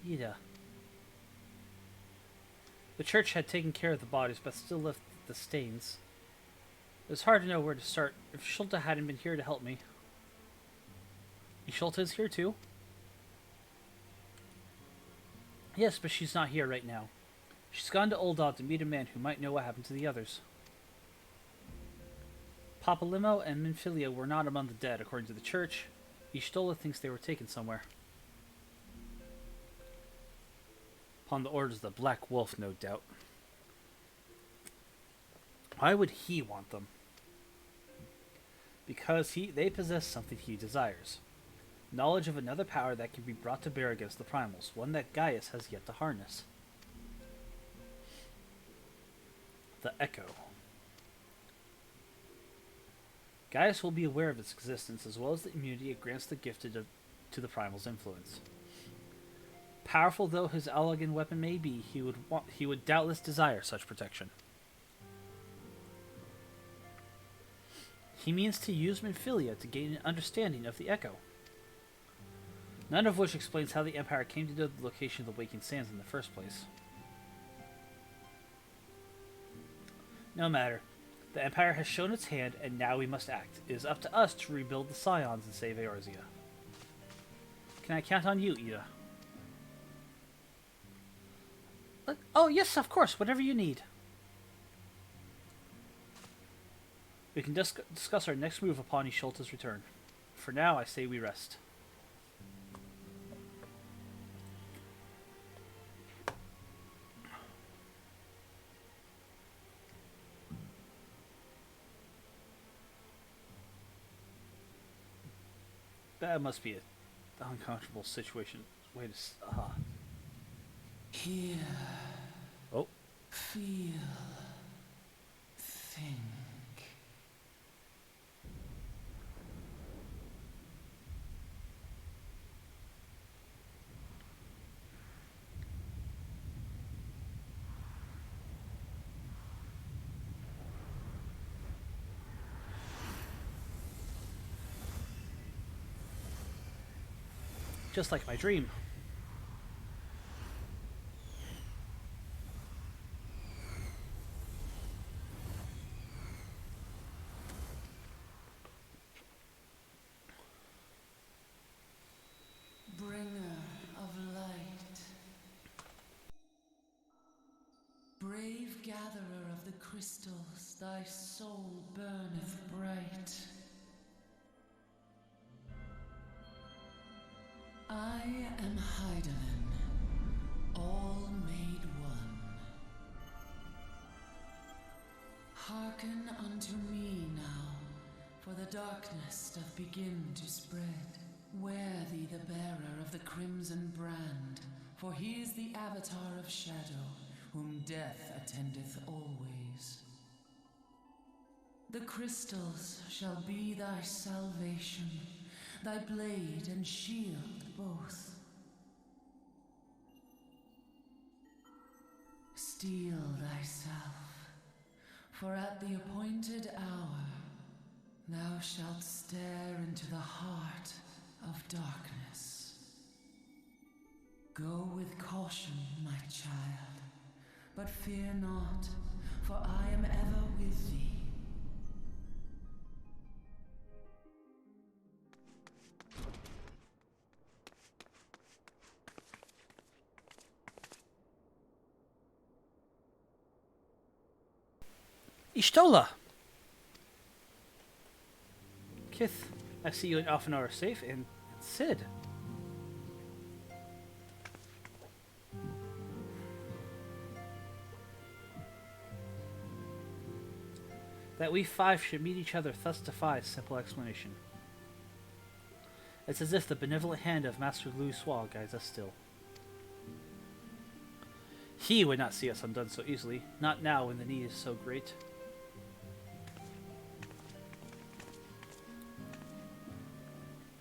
Ida. The church had taken care of the bodies, but still left the stains. It was hard to know where to start if Schulta hadn't been here to help me. Schulta is here too? Yes, but she's not here right now. She's gone to Uldal to meet a man who might know what happened to the others. Papa Limo and Minfilia were not among the dead, according to the church. Y'shtola thinks they were taken somewhere. Upon the orders of the Black Wolf, no doubt. Why would he want them? Because they possess something he desires. Knowledge of another power that can be brought to bear against the primals, one that Gaius has yet to harness. The Echo. Gaius will be aware of its existence, as well as the immunity it grants the gifted to the primal's influence. Powerful though his elegant weapon may be, he would doubtless desire such protection. He means to use Minfilia to gain an understanding of the Echo. None of which explains how the Empire came to know the location of the Waking Sands in the first place. No matter. The Empire has shown its hand, and now we must act. It is up to us to rebuild the Scions and save Eorzea. Can I count on you, Ida? Oh, yes, of course. Whatever you need. We can discuss our next move upon Y'shtola's return. For now, I say we rest. That must be an uncomfortable situation. Wait a Hear. Oh. Feel. Think. Just like my dream. Bringer of light. Brave gatherer of the crystals, thy soul burneth bright. I am Hydaelyn, all made one. Hearken unto me now, for the darkness doth begin to spread. Wear thee the bearer of the crimson brand, for he is the avatar of shadow, whom death attendeth always. The crystals shall be thy salvation, thy blade and shield both. Steel thyself, for at the appointed hour thou shalt stare into the heart of darkness. Go with caution, my child, but fear not, for I am ever with thee. Y'shtola! Kith, I see you and Alphen are safe, and Sid. That we five should meet each other thus defies simple explanation. It's as if the benevolent hand of Master Louisoix guides us still. He would not see us undone so easily, not now when the need is so great.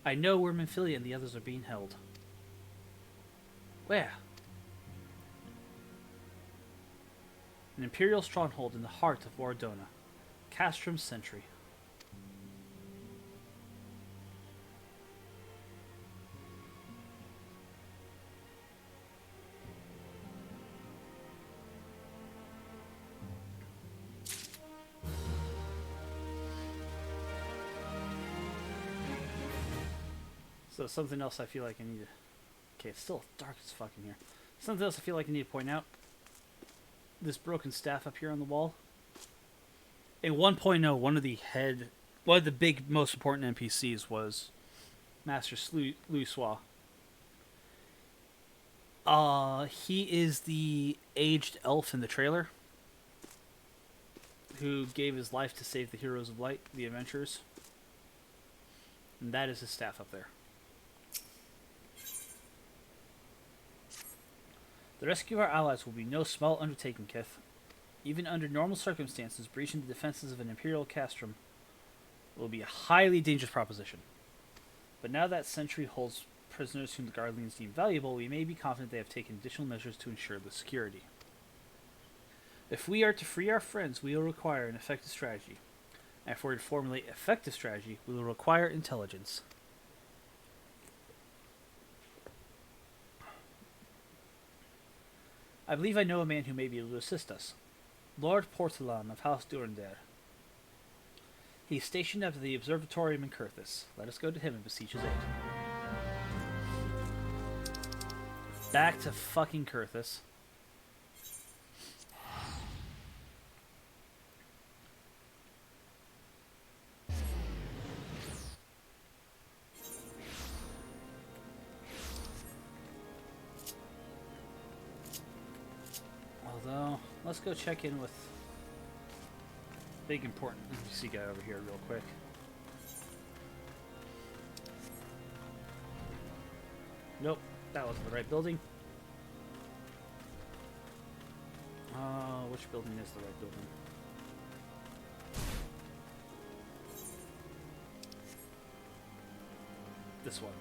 I know where Minfilia and the others are being held. Where? An Imperial stronghold in the heart of Wardona. Castrum's Sentry. So something else I feel like I need to... Okay, it's still dark as fuck in here. Something else I feel like I need to point out. This broken staff up here on the wall. In 1.0, one of the big, most important NPCs was Master Louisoix. He is the aged elf in the trailer who gave his life to save the Heroes of Light, the adventurers. And that is his staff up there. The rescue of our allies will be no small undertaking, Kith. Even under normal circumstances, breaching the defenses of an Imperial castrum will be a highly dangerous proposition. But now that Sentry holds prisoners whom the Guardians deem valuable, we may be confident they have taken additional measures to ensure the security. If we are to free our friends, we will require an effective strategy. And if we're to formulate effective strategy, we will require intelligence. I believe I know a man who may be able to assist us. Lord Portolan of House Durandare. He is stationed at the observatorium in Kurthis. Let us go to him and beseech his aid. Back to fucking Kurthis. Although, let's go check in with big important NPC guy over here real quick. Nope, that wasn't the right building. Which building is the right building? This one.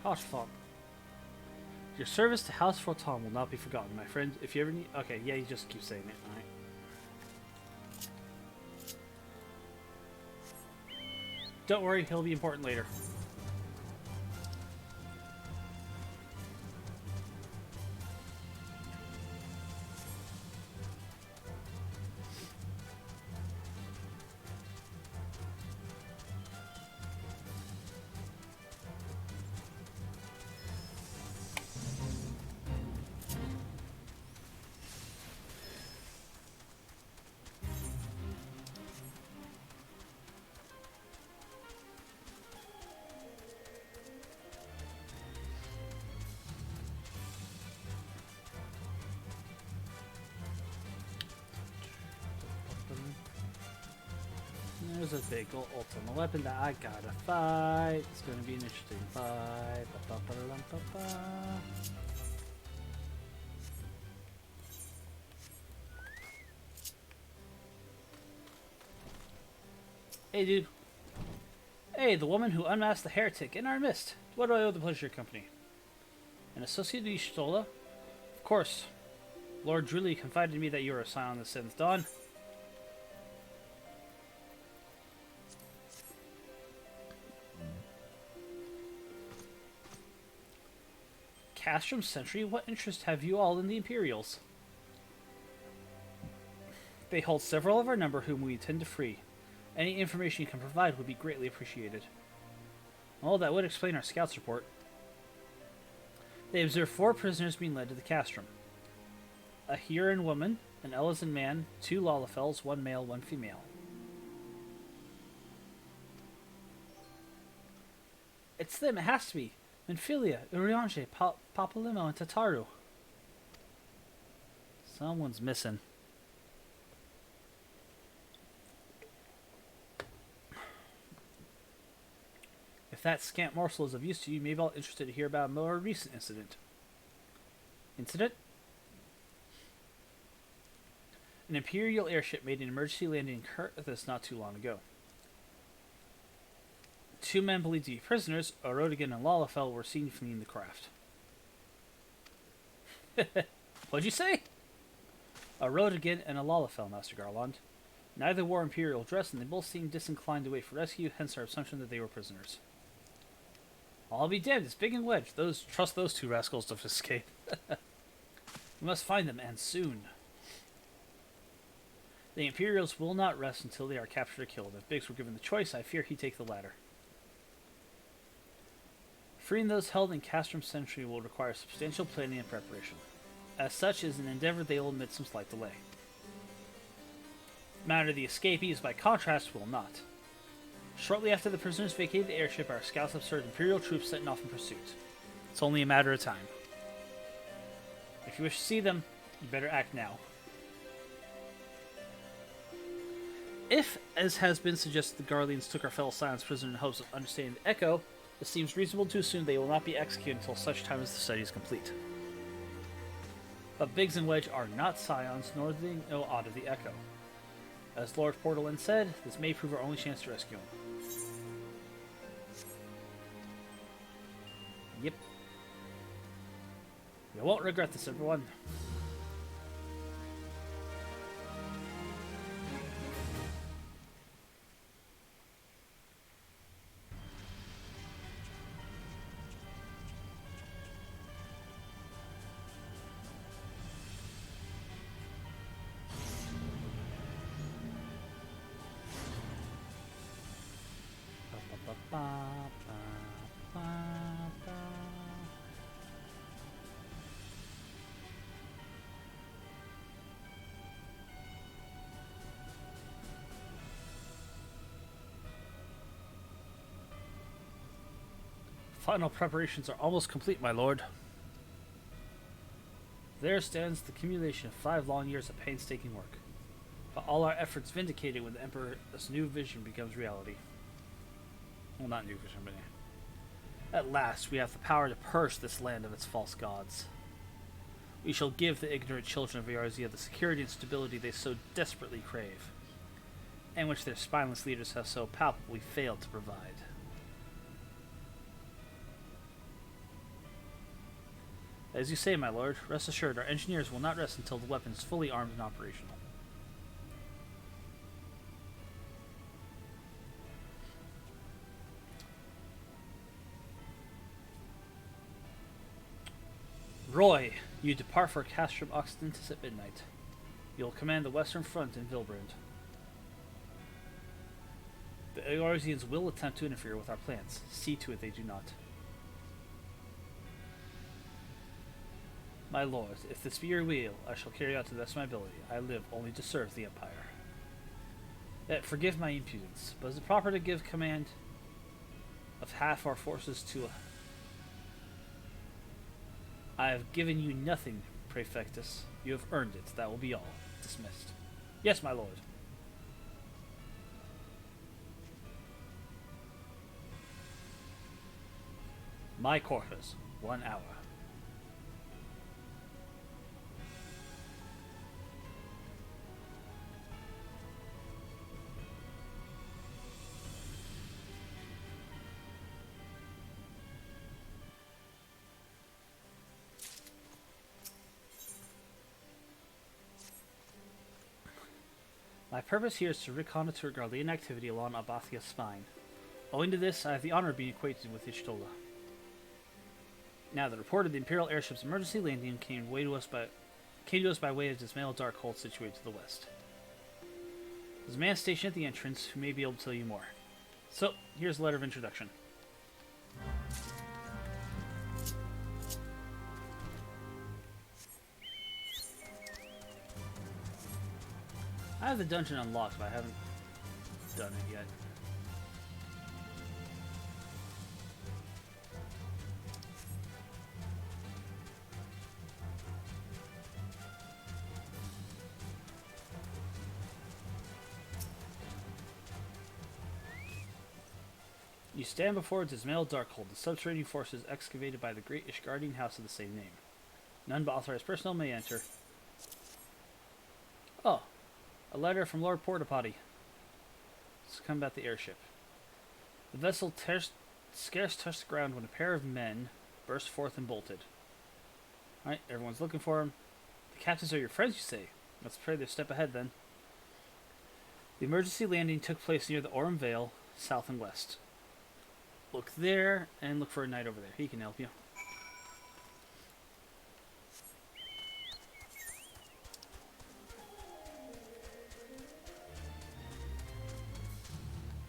Hoshfog. Your service to House Forton will not be forgotten, my friend. If you ever need... Okay, yeah, you just keep saying it. Alright. Don't worry, he'll be important later. There's a big ultimate weapon that I gotta fight. It's gonna be an interesting fight. Hey, dude. Hey, the woman who unmasked the heretic in our midst. What do I owe the pleasure of your company? An associate of Y'shtola? Of course. Lord Drully confided to me that you were a Scion on the 7th Dawn. Castrum Sentry, what interest have you all in the Imperials? They hold several of our number whom we intend to free. Any information you can provide would be greatly appreciated. Well, that would explain our scouts report. They observed 4 prisoners being led to the castrum. A Huron woman, an Ellison man, 2 Lalafels, 1 male, 1 female. It's them, it has to be. Minfilia, Uriange, Papalimo, and Tataru. Someone's missing. If that scant morsel is of use to you, maybe I'll be interested to hear about a more recent incident. Incident? An Imperial airship made an emergency landing in Kurthis not too long ago. 2 men believed to be prisoners, Orodigan and Lalafell, were seen fleeing the craft. What'd you say? Orodigan and a Lalafell, Master Garland. Neither wore Imperial dress, and they both seemed disinclined to wait for rescue, hence our assumption that they were prisoners. I'll be damned, it's Big and Wedge. Trust those 2 rascals to escape. We must find them, and soon. The Imperials will not rest until they are captured or killed. If Biggs were given the choice, I fear he'd take the latter. Freeing those held in Castrum Sentry will require substantial planning and preparation. As such, is an endeavor they will admit some slight delay. Matter of the escapees, by contrast, will not. Shortly after the prisoners vacated the airship, our scouts observed Imperial troops setting off in pursuit. It's only a matter of time. If you wish to see them, you better act now. If, as has been suggested, the Guardians took our fellow Scions prisoner in hopes of understanding the Echo, it seems reasonable to assume they will not be executed until such time as the study is complete. But Biggs and Wedge are not Scions, nor do they know aught of the Echo. As Lord Portland said, this may prove our only chance to rescue him. Yep. You won't regret this, everyone. Final preparations are almost complete, my lord. There stands the accumulation of 5 long years of painstaking work. But all our efforts vindicated when the Emperor's new vision becomes reality. Well, not new vision, but yeah. At last, we have the power to purge this land of its false gods. We shall give the ignorant children of Eorzea the security and stability they so desperately crave, and which their spineless leaders have so palpably failed to provide. As you say, my lord, rest assured our engineers will not rest until the weapon is fully armed and operational. Roy, you depart for Castrum Occidentis at midnight. You will command the western front in Vilbrand. The Eorzeans will attempt to interfere with our plans. See to it they do not. My lord, if this be your will, I shall carry out to the best of my ability. I live only to serve the Empire. Yet forgive my impudence, but is it proper to give command of half our forces to a... I have given you nothing, Praefectus. You have earned it. That will be all. Dismissed. Yes, my lord. My quarters. 1 hour. My purpose here is to reconnoiter Garlean activity along Abathia's spine. Owing to this, I have the honor of being acquainted with Ishtola. Now, the report of the Imperial airship's emergency landing came to us by way of Dismail Darkhold situated to the west. There's a man stationed at the entrance who may be able to tell you more. So, here's a letter of introduction. I have the dungeon unlocked, but I haven't done it yet. You stand before Dismail Darkhold, the subterranean forces excavated by the great Ishgardian house of the same name. None but authorized personnel may enter. Oh, A letter from Lord Portapotty. Let's come about the airship. The vessel scarce touched the ground when a pair of men burst forth and bolted. Alright, everyone's looking for him. The captains are your friends, you say? Let's pray they're a step ahead then. The emergency landing took place near the Orem Vale, south and west. Look there, and look for a knight over there. He can help you.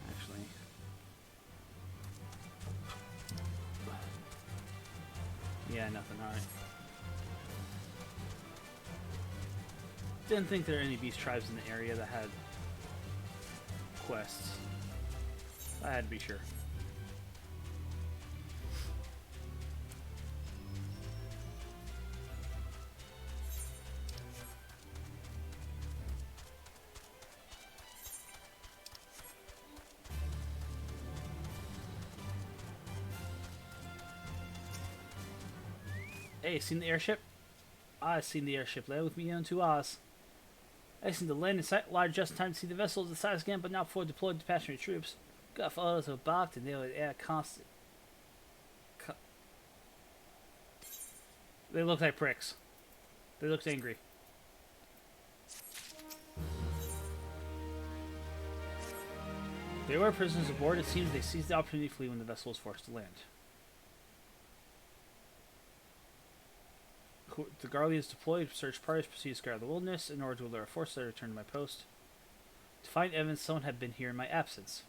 Actually, yeah, nothing. All right. Didn't think there were any beast tribes in the area that had quests. I had to be sure. Hey, seen the airship? I seen the airship. Lay with me on 2 Oz. I seen the land in sight, large just in time to see the vessels the size again, but not before deployed detachment troops. Got photos of balked and they were air constant. They looked like pricks. They looked angry. They were prisoners aboard. It seems they seized the opportunity to flee when the vessel was forced to land. The Guardians deployed search parties proceeded to scour the wilderness in order to alert a force that returned to my post. To find evidence someone had been here in my absence.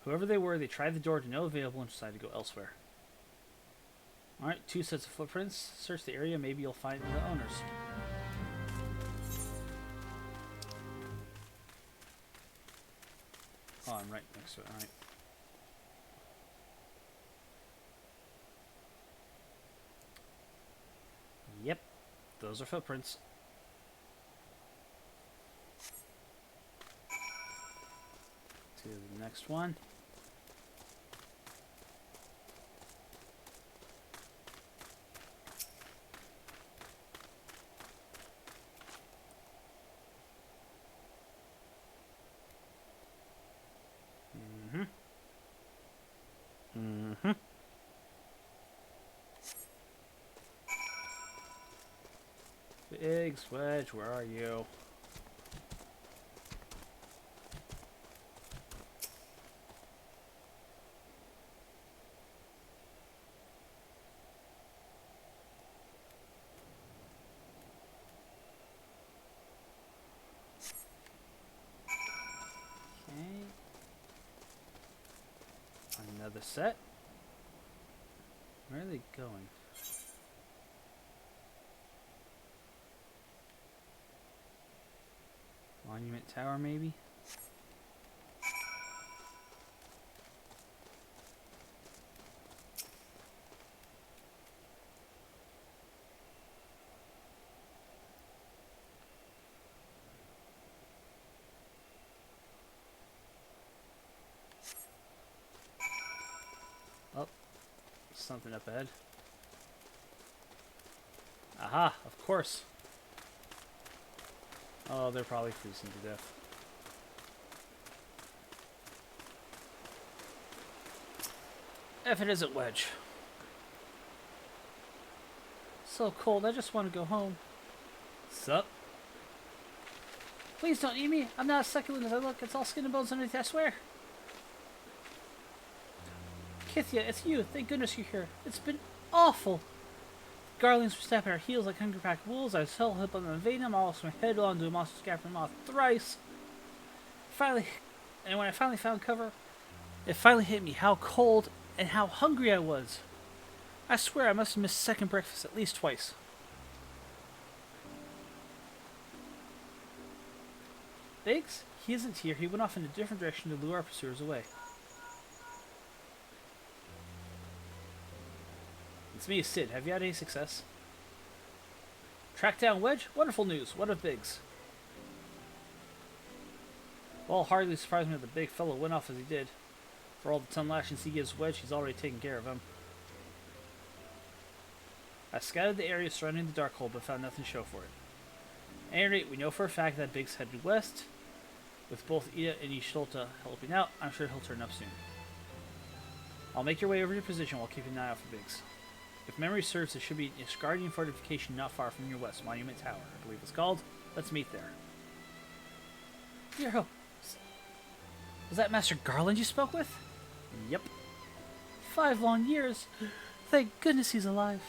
Whoever they were, they tried the door to no available and decided to go elsewhere. Alright, 2 sets of footprints. Search the area, maybe you'll find the owners. Oh, I'm right next to it, alright. Yep, those are footprints. To the next one. Big Wedge, where are you? Okay. Another set. Where are they going? Monument Tower, maybe? Oh, something up ahead. Aha, of course. Oh, they're probably freezing to death. If it isn't Wedge. So cold, I just want to go home. Sup? Please don't eat me. I'm not as succulent as I look. It's all skin and bones underneath, I swear. Kithia, it's you. Thank goodness you're here. It's been awful. Garlands were snapping our heels like hungry-packed wolves. I was hell hip on invading them. I lost my head onto a monster scattering moth thrice. And when I finally found cover, it finally hit me how cold and how hungry I was. I swear I must have missed second breakfast at least twice. Biggs? He isn't here. He went off in a different direction to lure our pursuers away. It's me, Sid. Have you had any success? Track down Wedge? Wonderful news. What of Biggs? Well, hardly surprised me that the big fellow went off as he did. For all the ton lashings he gives Wedge, he's already taken care of him. I scouted the area surrounding the Darkhold, but found nothing to show for it. At any rate, we know for a fact that Biggs headed west. With both Ida and Yisholta helping out, I'm sure he'll turn up soon. I'll make your way over to your position while keeping an eye out for Biggs. If memory serves, there should be an Iskardian fortification not far from your west, Monument Tower, I believe it's called. Let's meet there. Dear hope. Was that Master Garland you spoke with? Yep. 5 long years. Thank goodness he's alive.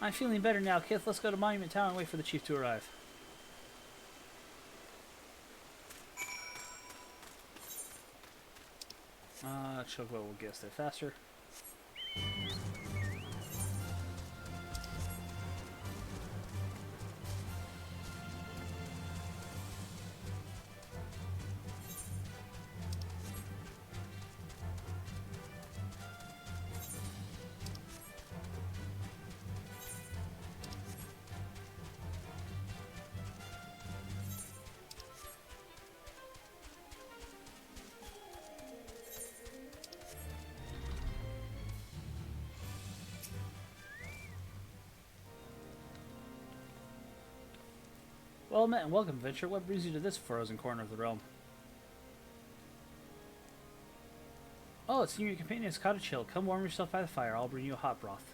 I'm feeling better now, Kith. Let's go to Monument Tower and wait for the chief to arrive. Chocobo will get us there faster. Well met and welcome, adventurer. What brings you to this frozen corner of the realm? Oh, it's near your companion's cottage hill. Come warm yourself by the fire. I'll bring you a hot broth.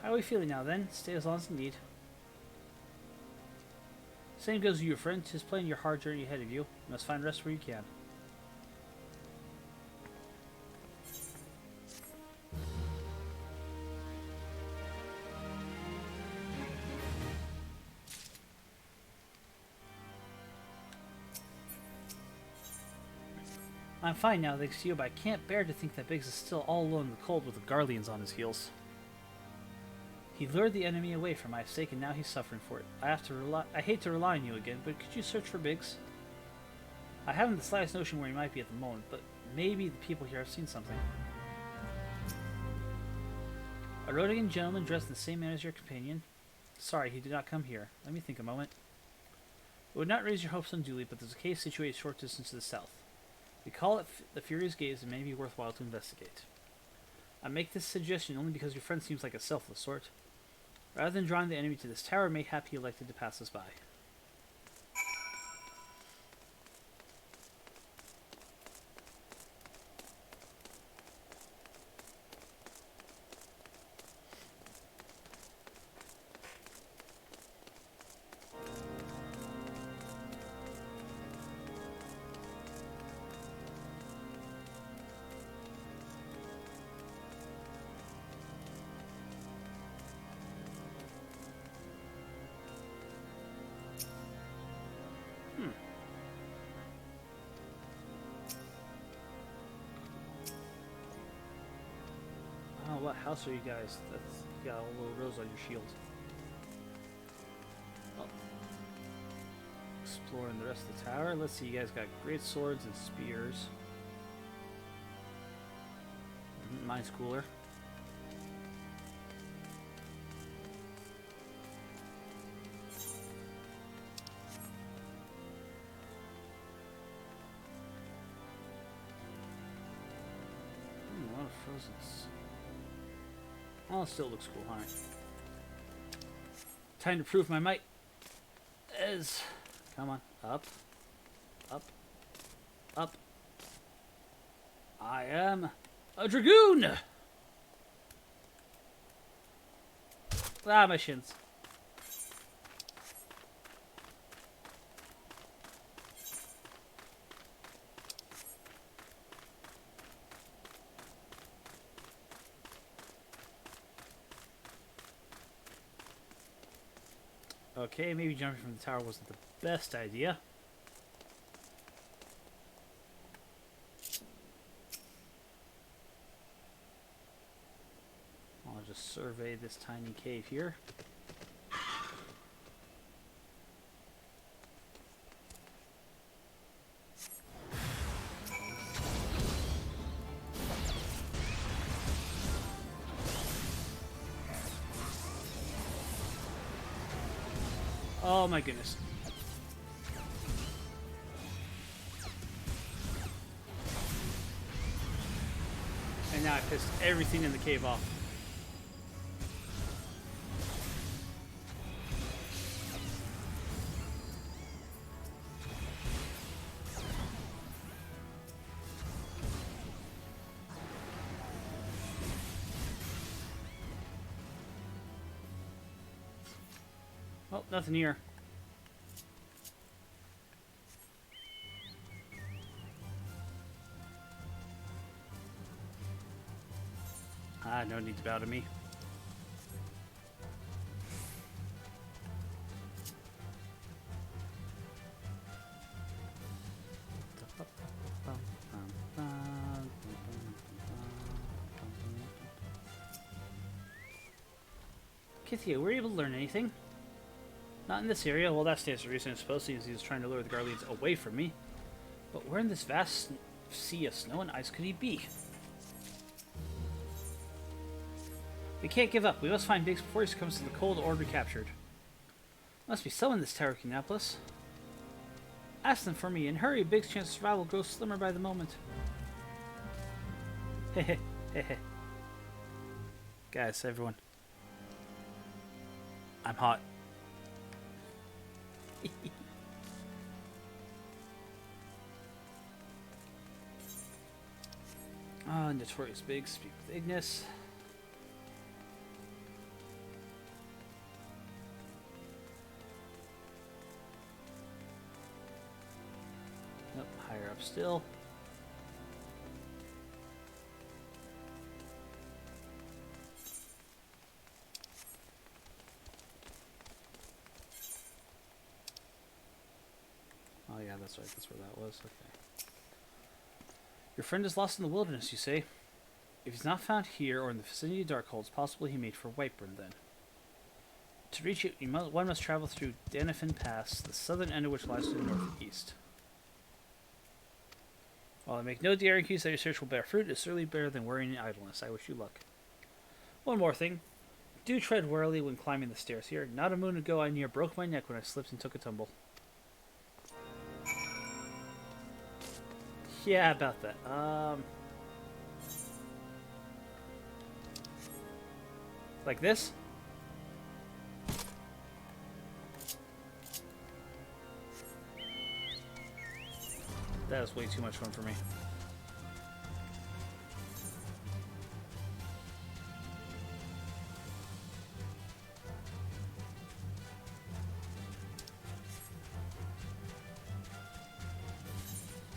How are we feeling now, then? Stay as long as you need. Same goes with you, friend. Just playing your hard journey ahead of you. You must find rest where you can. I'm fine now, thanks to you, but I can't bear to think that Biggs is still all alone in the cold with the Guardians on his heels. He lured the enemy away for my sake, and now he's suffering for it. I hate to rely on you again, but could you search for Biggs? I haven't the slightest notion where he might be at the moment, but maybe the people here have seen something. A Rodigan gentleman dressed in the same manner as your companion. Sorry, he did not come here. Let me think a moment. It would not raise your hopes unduly, but there's a cave situated a short distance to the south. We call it the Furious Gaze and may be worthwhile to investigate. I make this suggestion only because your friend seems like a selfless sort. Rather than drawing the enemy to this tower, mayhap he elected to pass us by. Oh, what house are you guys? That's you got a little rose on your shield. Oh. Exploring the rest of the tower. Let's see, you guys got great swords and spears. Mine's cooler. A lot of frozens. Oh, it still looks cool, alright. Time to prove my might. Is come on, up, up, up. I am a dragoon. Ah, my shins. Okay, maybe jumping from the tower wasn't the best idea. I'll just survey this tiny cave here. Oh my goodness. And now I pissed everything in the cave off. Oh, nothing here. Ah, no need to bow to me. Kithia, were you able to learn anything? Not in this area. Well, that stands to reason, I suppose, since he was trying to lure the Guardians away from me. But where in this vast sea of snow and ice could he be? We can't give up. We must find Biggs before he succumbs to the cold or be captured. Must be someone in this tower, Kinapolis. Ask them for me, and hurry. Biggs' chance of survival grows slimmer by the moment. Hehe, hehe. Guys, everyone. I'm hot. Notorious Biggs, speak with Ignis. Nope, higher up still. Oh yeah, that's right, that's where that was, okay. Your friend is lost in the wilderness, you say? If he's not found here or in the vicinity of Darkholds, possibly he made for Whiteburn then. To reach it, one must travel through Danifin Pass, the southern end of which lies to the northeast. While I make no guarantees that your search will bear fruit, it's certainly better than worrying in idleness. I wish you luck. One more thing. Do tread warily when climbing the stairs here. Not a moon ago I near broke my neck when I slipped and took a tumble. Yeah, about that. Like this? That is way too much fun for me.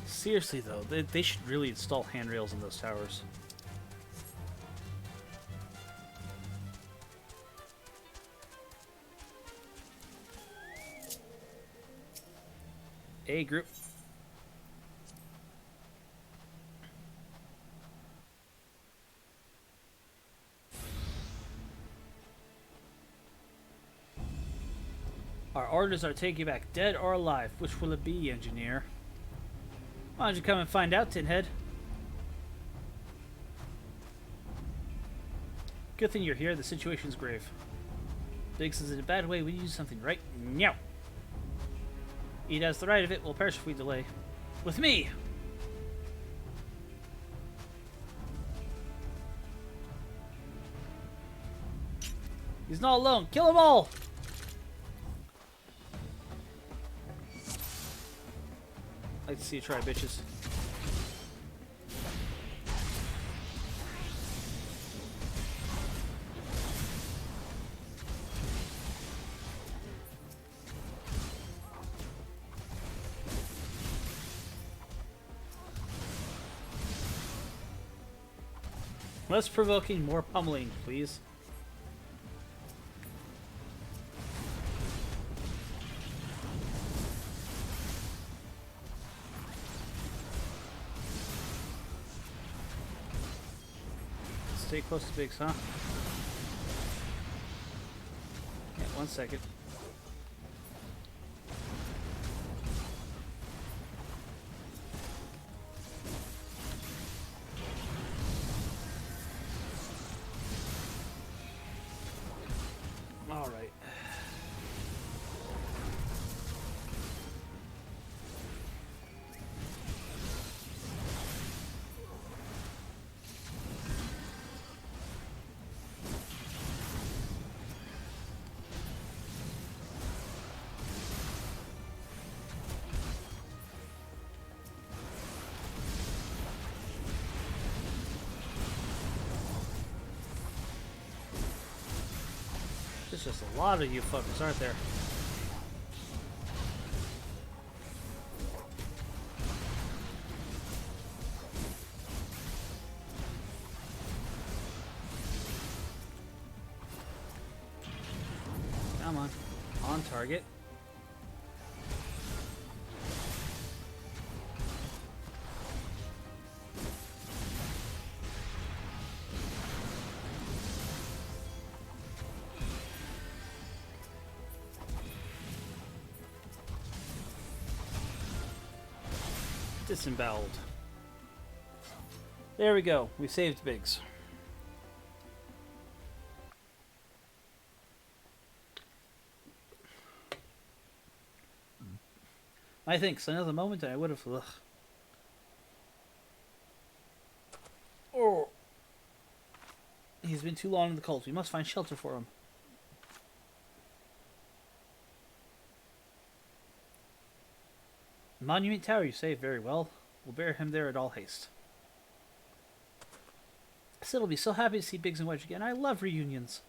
Seriously though, they should really install handrails in those towers. A group. Our orders are take you back, dead or alive. Which will it be, engineer? Why don't you come and find out, Tinhead? Good thing you're here. The situation's grave. Biggs is in a bad way. We need to do something, right? Meow. He has the right of it. We'll perish if we delay. With me! He's not alone. Kill them all! I'd like to see you try, bitches. Less provoking, more pummeling, please. Stay close to Biggs, huh? Yeah, 1 second. All right. There's just a lot of you fuckers, aren't there? On target. Disemboweled. There we go. We saved Biggs. I think so. Another moment I would have. Ugh. Oh. He's been too long in the cult. We must find shelter for him. Monument Tower, you say? Very well. We'll bear him there at all haste. Sid will be so happy to see Biggs and Wedge again. I love reunions.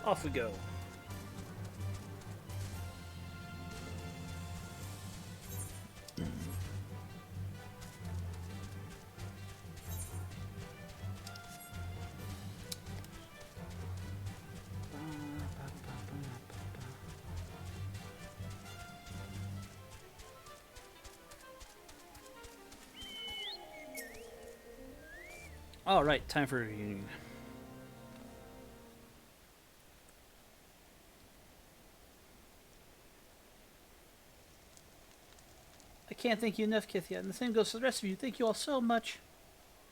Off we go. All right, time for a reunion. I can't thank you enough, Kithia, and the same goes for the rest of you. Thank you all so much.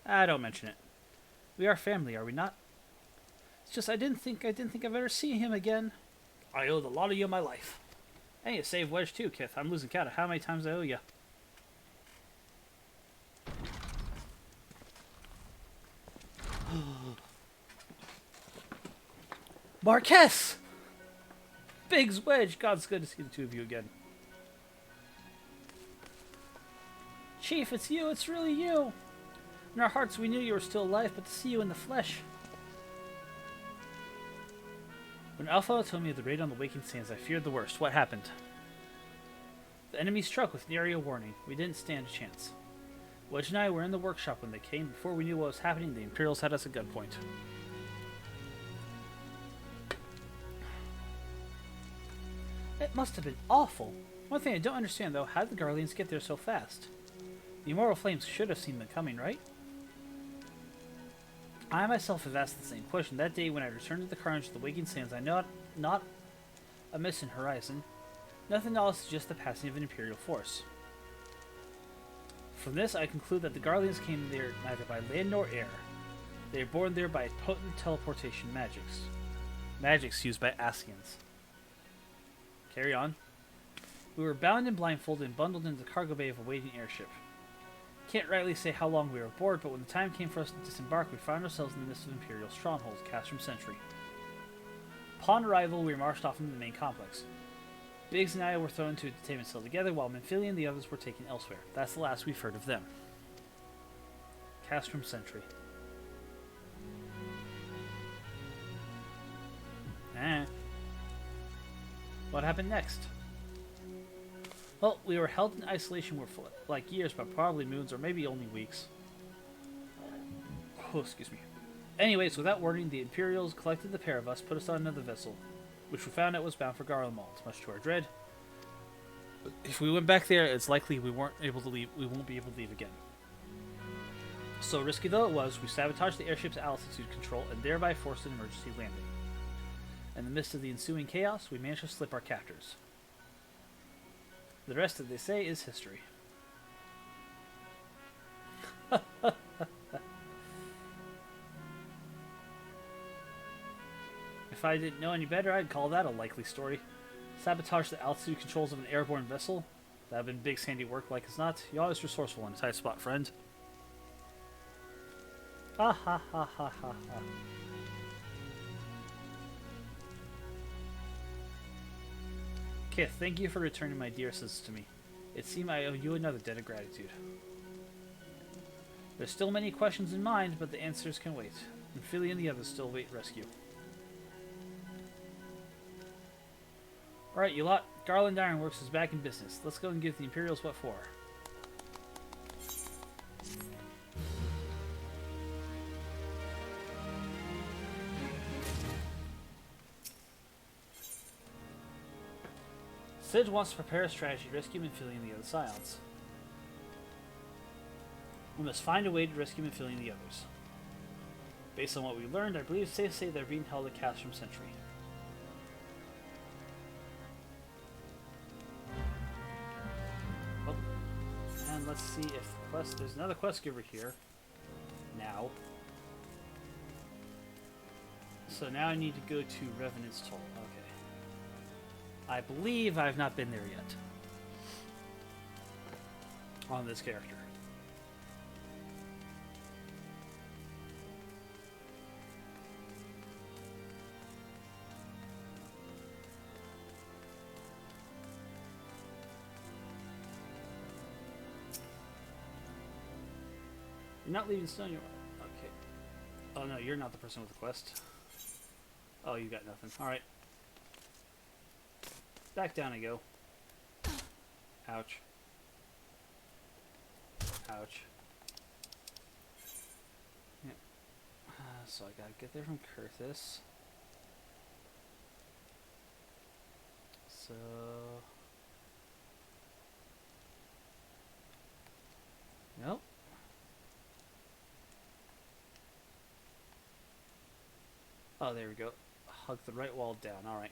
Don't mention it. We are family, are we not? It's just I didn't think I'd ever see him again. I owe the lot of you my life. And you saved Wedge too, Kith. I'm losing count of how many times I owe you. Marquez! Biggs, Wedge. God, it's good to see the two of you again. Chief, it's you. It's really you. In our hearts, we knew you were still alive, but to see you in the flesh. When Alpha told me of the raid on the Waking Sands, I feared the worst. What happened? The enemy struck with an area warning. We didn't stand a chance. Wedge and I were in the workshop when they came. Before we knew what was happening, the Imperials had us at gunpoint. It must have been awful. One thing I don't understand, though, how did the Guardians get there so fast? The Immortal Flames should have seen them coming, right? I myself have asked the same question. That day when I returned to the carnage of the Waking Sands, I know not a missing horizon. Nothing else, just the passing of an Imperial force. From this, I conclude that the Guardians came there neither by land nor air. They are born there by potent teleportation magics used by Asians. Carry on. We were bound and blindfolded and bundled into the cargo bay of a waiting airship. Can't rightly say how long we were aboard, but when the time came for us to disembark, we found ourselves in the midst of Imperial strongholds, Castrum Sentry. Upon arrival, we were marched off into the main complex. Biggs and I were thrown into a detainment cell together, while Minfilia and the others were taken elsewhere. That's the last we've heard of them. Castrum Sentry. What happened next? Well, we were held in isolation for like years, but probably moons or maybe only weeks. Oh, excuse me. Anyways, without warning, the Imperials collected the pair of us, put us on another vessel, which we found out was bound for Garlemald, much to our dread. If we went back there, it's likely we won't be able to leave again. So risky though it was, we sabotaged the airship's altitude control and thereby forced an emergency landing. In the midst of the ensuing chaos, we managed to slip our captors. The rest, as they say, is history. If I didn't know any better, I'd call that a likely story. Sabotage the altitude controls of an airborne vessel? That would have been Big's handiwork, like as not. You're always resourceful in a tight spot, friend. Ha ha ha ha ha ha. Kith, thank you for returning my dear sis to me. It seems I owe you another debt of gratitude. There's still many questions in mind, but the answers can wait. And Philly and the others still wait rescue. Alright, you lot. Garland Ironworks is back in business. Let's go and give the Imperials what for. Sid wants to prepare a strategy to rescue Minfilia and the other Scions. We must find a way to rescue Minfilia and the others. Based on what we learned, I believe it's safe to say they're being held at Castrum Sentry. Oh, and let's see if quest. There's another quest giver here. Now. So now I need to go to Revenant's Toll. Okay. I believe I've not been there yet. On this character. You're not leaving Stone. You're okay. Oh no, you're not the person with the quest. Oh, you got nothing. All right. Back down I go. Ouch. Ouch. Yep. So I gotta get there from Kurthus. So... Nope. Oh, there we go. Hug the right wall down. Alright.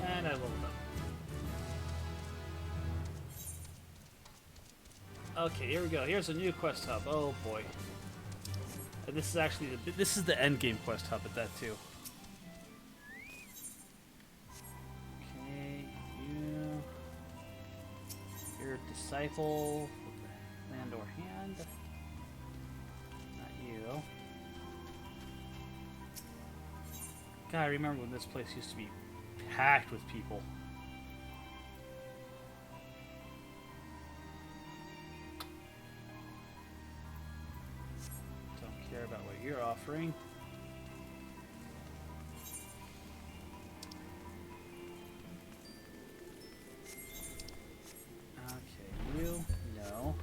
And I leveled up. Okay, here we go. Here's a new quest hub. Oh boy. And this is actually the end game quest hub at that too. Okay, you're a disciple with the Landor hand. Not you. God, I remember when this place used to be packed with people. Don't care about what you're offering. Okay, you, no.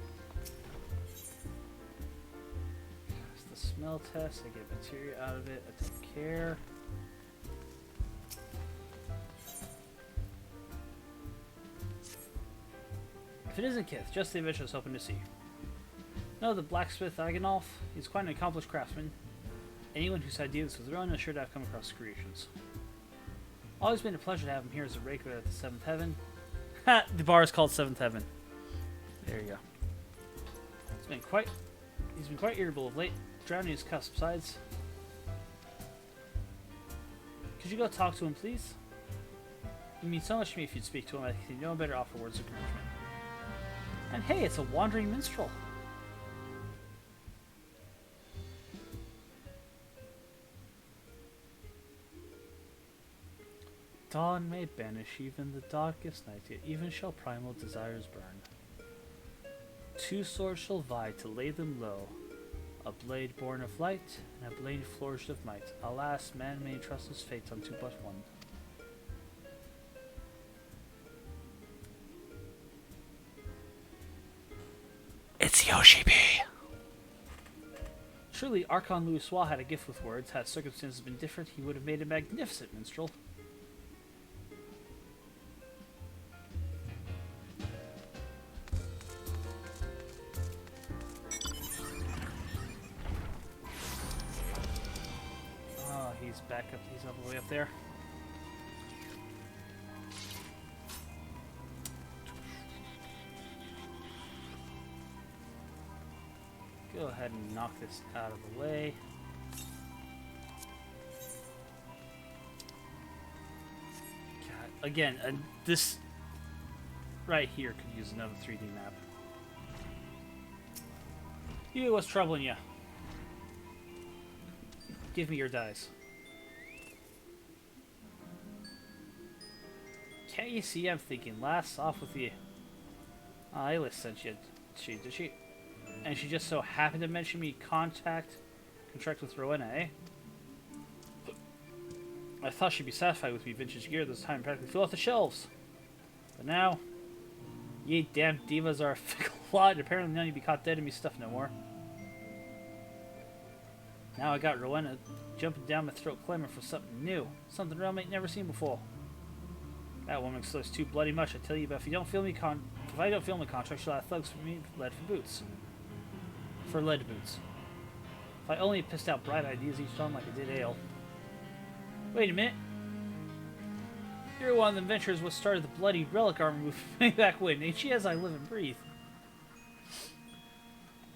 Pass the smell test, I get materia out of it, I don't care. If it isn't Kith, just the image I was hoping to see. No, the blacksmith Agonolf, he's quite an accomplished craftsman. Anyone whose idea this was wrong is sure to have come across his creations. Always been a pleasure to have him here as a regular at the Seventh Heaven. Ha! The bar is called Seventh Heaven. There you go. He's been quite irritable of late, drowning his cuffs. Besides, could you go talk to him, please? You mean so much to me if you'd speak to him. I think no one better offer words of encouragement. And hey, it's a wandering minstrel. Dawn may banish even the darkest night, yet even shall primal desires burn. Two swords shall vie to lay them low, a blade born of light, and a blade flourished of might. Alas, man may trust his fate unto but one. It's Yoshi B. Surely Archon Louisoix had a gift with words. Had circumstances been different, he would have made a magnificent minstrel. out there. Go ahead and knock this out of the way. God, again, this right here could use another 3D map. You, what's troubling you? Give me your dice. Can't you see I'm thinking last off with you? Ayla sent you. Did she? And she just so happened to mention me contract with Rowena, eh? I thought she'd be satisfied with me vintage gear this time, practically fill out the shelves. But now, ye damn divas are a fickle lot, and apparently none of you be caught dead in me stuff no more. Now I got Rowena jumping down my throat clamoring for something new, something realm ain't never seen before. That woman extorts too bloody much, I tell you, but if I don't fill my contract, she'll have thugs for me lead for boots. For lead boots. If I only pissed out bright ideas each time like I did ale. Wait a minute. You're one of the adventurers what started the bloody relic armor movement back when, ain't she, as I live and breathe?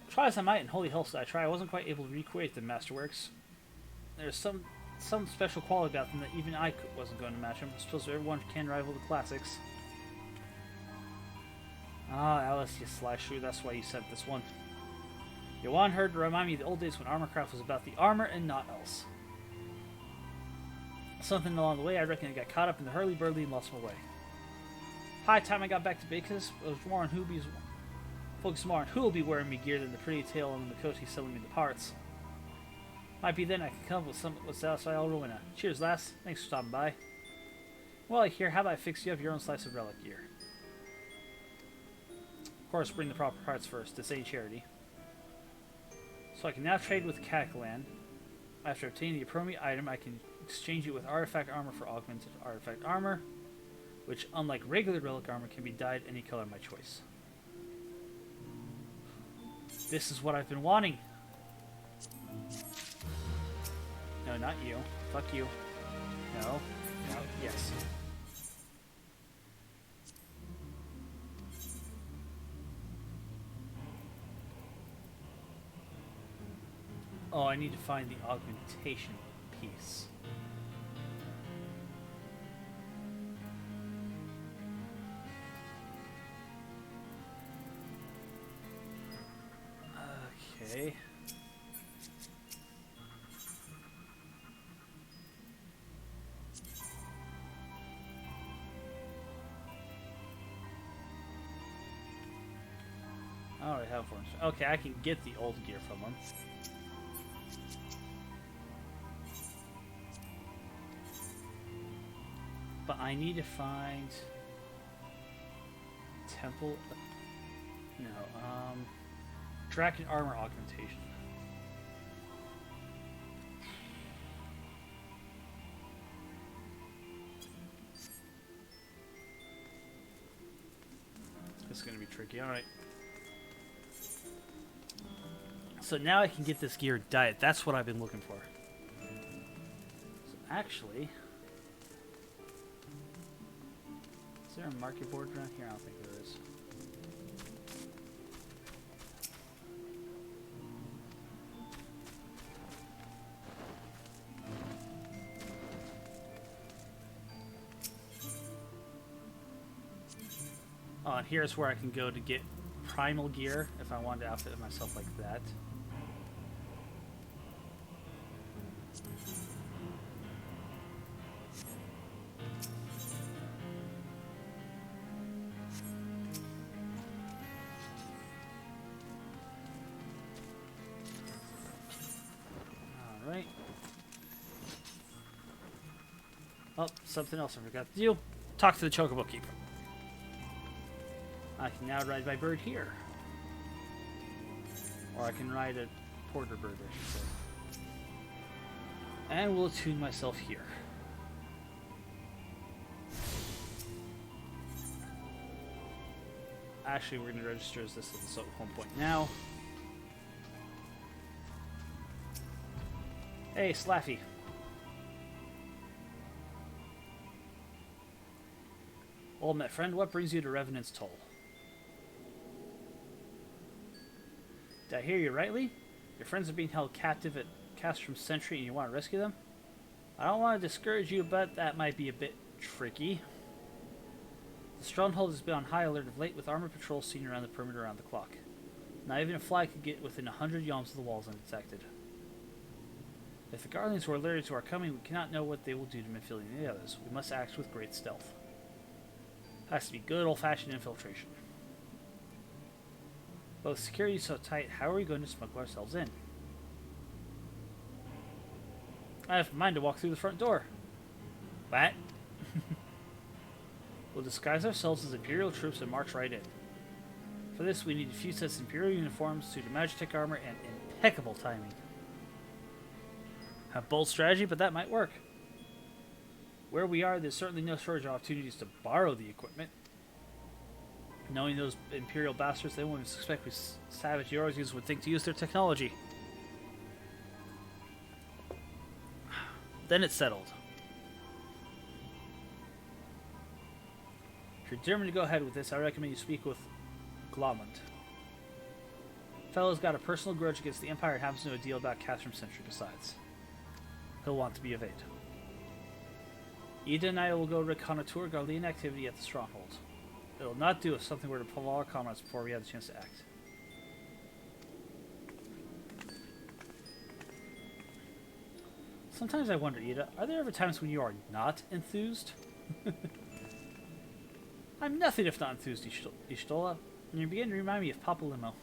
Try as I might, and holy hell did I try, I wasn't quite able to recreate the masterworks. There's some special quality about them that even I wasn't going to match them. I suppose everyone can rival the classics. Ah, Alice, you sly shrew, that's why you sent this one. You want her to remind me of the old days when armorcraft was about the armor and not else. Something along the way, I reckon I got caught up in the hurly-burly and lost my way. High time I got back to Baker's. I was more on focused more on who'll be wearing me gear than the pretty tail and the coach he's selling me the parts. Might be then I can come up with something that will satisfy all Rowena. Cheers, lass. Thanks for stopping by. Well, here, how about I fix you up your own slice of relic gear? Of course, bring the proper parts first. This ain't charity. So I can now trade with Cataclan. After obtaining the appropriate item, I can exchange it with artifact armor for augmented artifact armor, which, unlike regular relic armor, can be dyed any color of my choice. This is what I've been wanting. No, not you. Fuck you. No. No. Yes. Oh, I need to find the augmentation piece. Okay. I already have one. Okay, I can get the old gear from him. But I need to find temple. No, Draken armor augmentation. This is going to be tricky. All right. So now I can get this gear dyed. That's what I've been looking for. So actually, is there a market board around here? I don't think there is. Oh, and here's where I can go to get primal gear if I wanted to outfit myself like that. Alright. Oh, something else I forgot to do. Talk to the Chocobo Keeper. I can now ride my bird here. Or I can ride a porter bird, I should say. And we'll attune myself here. Actually, we're going to register as this at the home point now. Hey, Slaffy. Well met, friend. What brings you to Revenant's Toll? Did I hear you rightly? Your friends are being held captive at Castrum Sentry and you want to rescue them? I don't want to discourage you, but that might be a bit tricky. The stronghold has been on high alert of late, with armored patrols seen around the perimeter around the clock. Not even a fly could get within 100 yalms of the walls undetected. If the Guardians were alerted to our coming, we cannot know what they will do to Minfield and the others. We must act with great stealth. Has to be good old-fashioned infiltration. But with security so tight, how are we going to smuggle ourselves in? I have in mind to walk through the front door. What? We'll disguise ourselves as Imperial troops and march right in. For this, we need a few sets of Imperial uniforms, suit of Magitech armor, and impeccable timing. A bold strategy, but that might work. Where we are, there's certainly no shortage of opportunities to borrow the equipment. Knowing those Imperial bastards, they won't even suspect we savage Yorzians would think to use their technology. Then it's settled. If you're determined to go ahead with this, I recommend you speak with Glomont. Fellow's got a personal grudge against the Empire and happens to know a deal about Castrum Sentry besides. He'll want to be evade. Ida and I will go reconnoitre Guardian activity at the stronghold. It'll not do if something were to pull all our comrades before we had the chance to act. Sometimes I wonder, Ida, are there ever times when you are not enthused? I'm nothing if not enthused, Ishtola, and you begin to remind me of Papa Limo.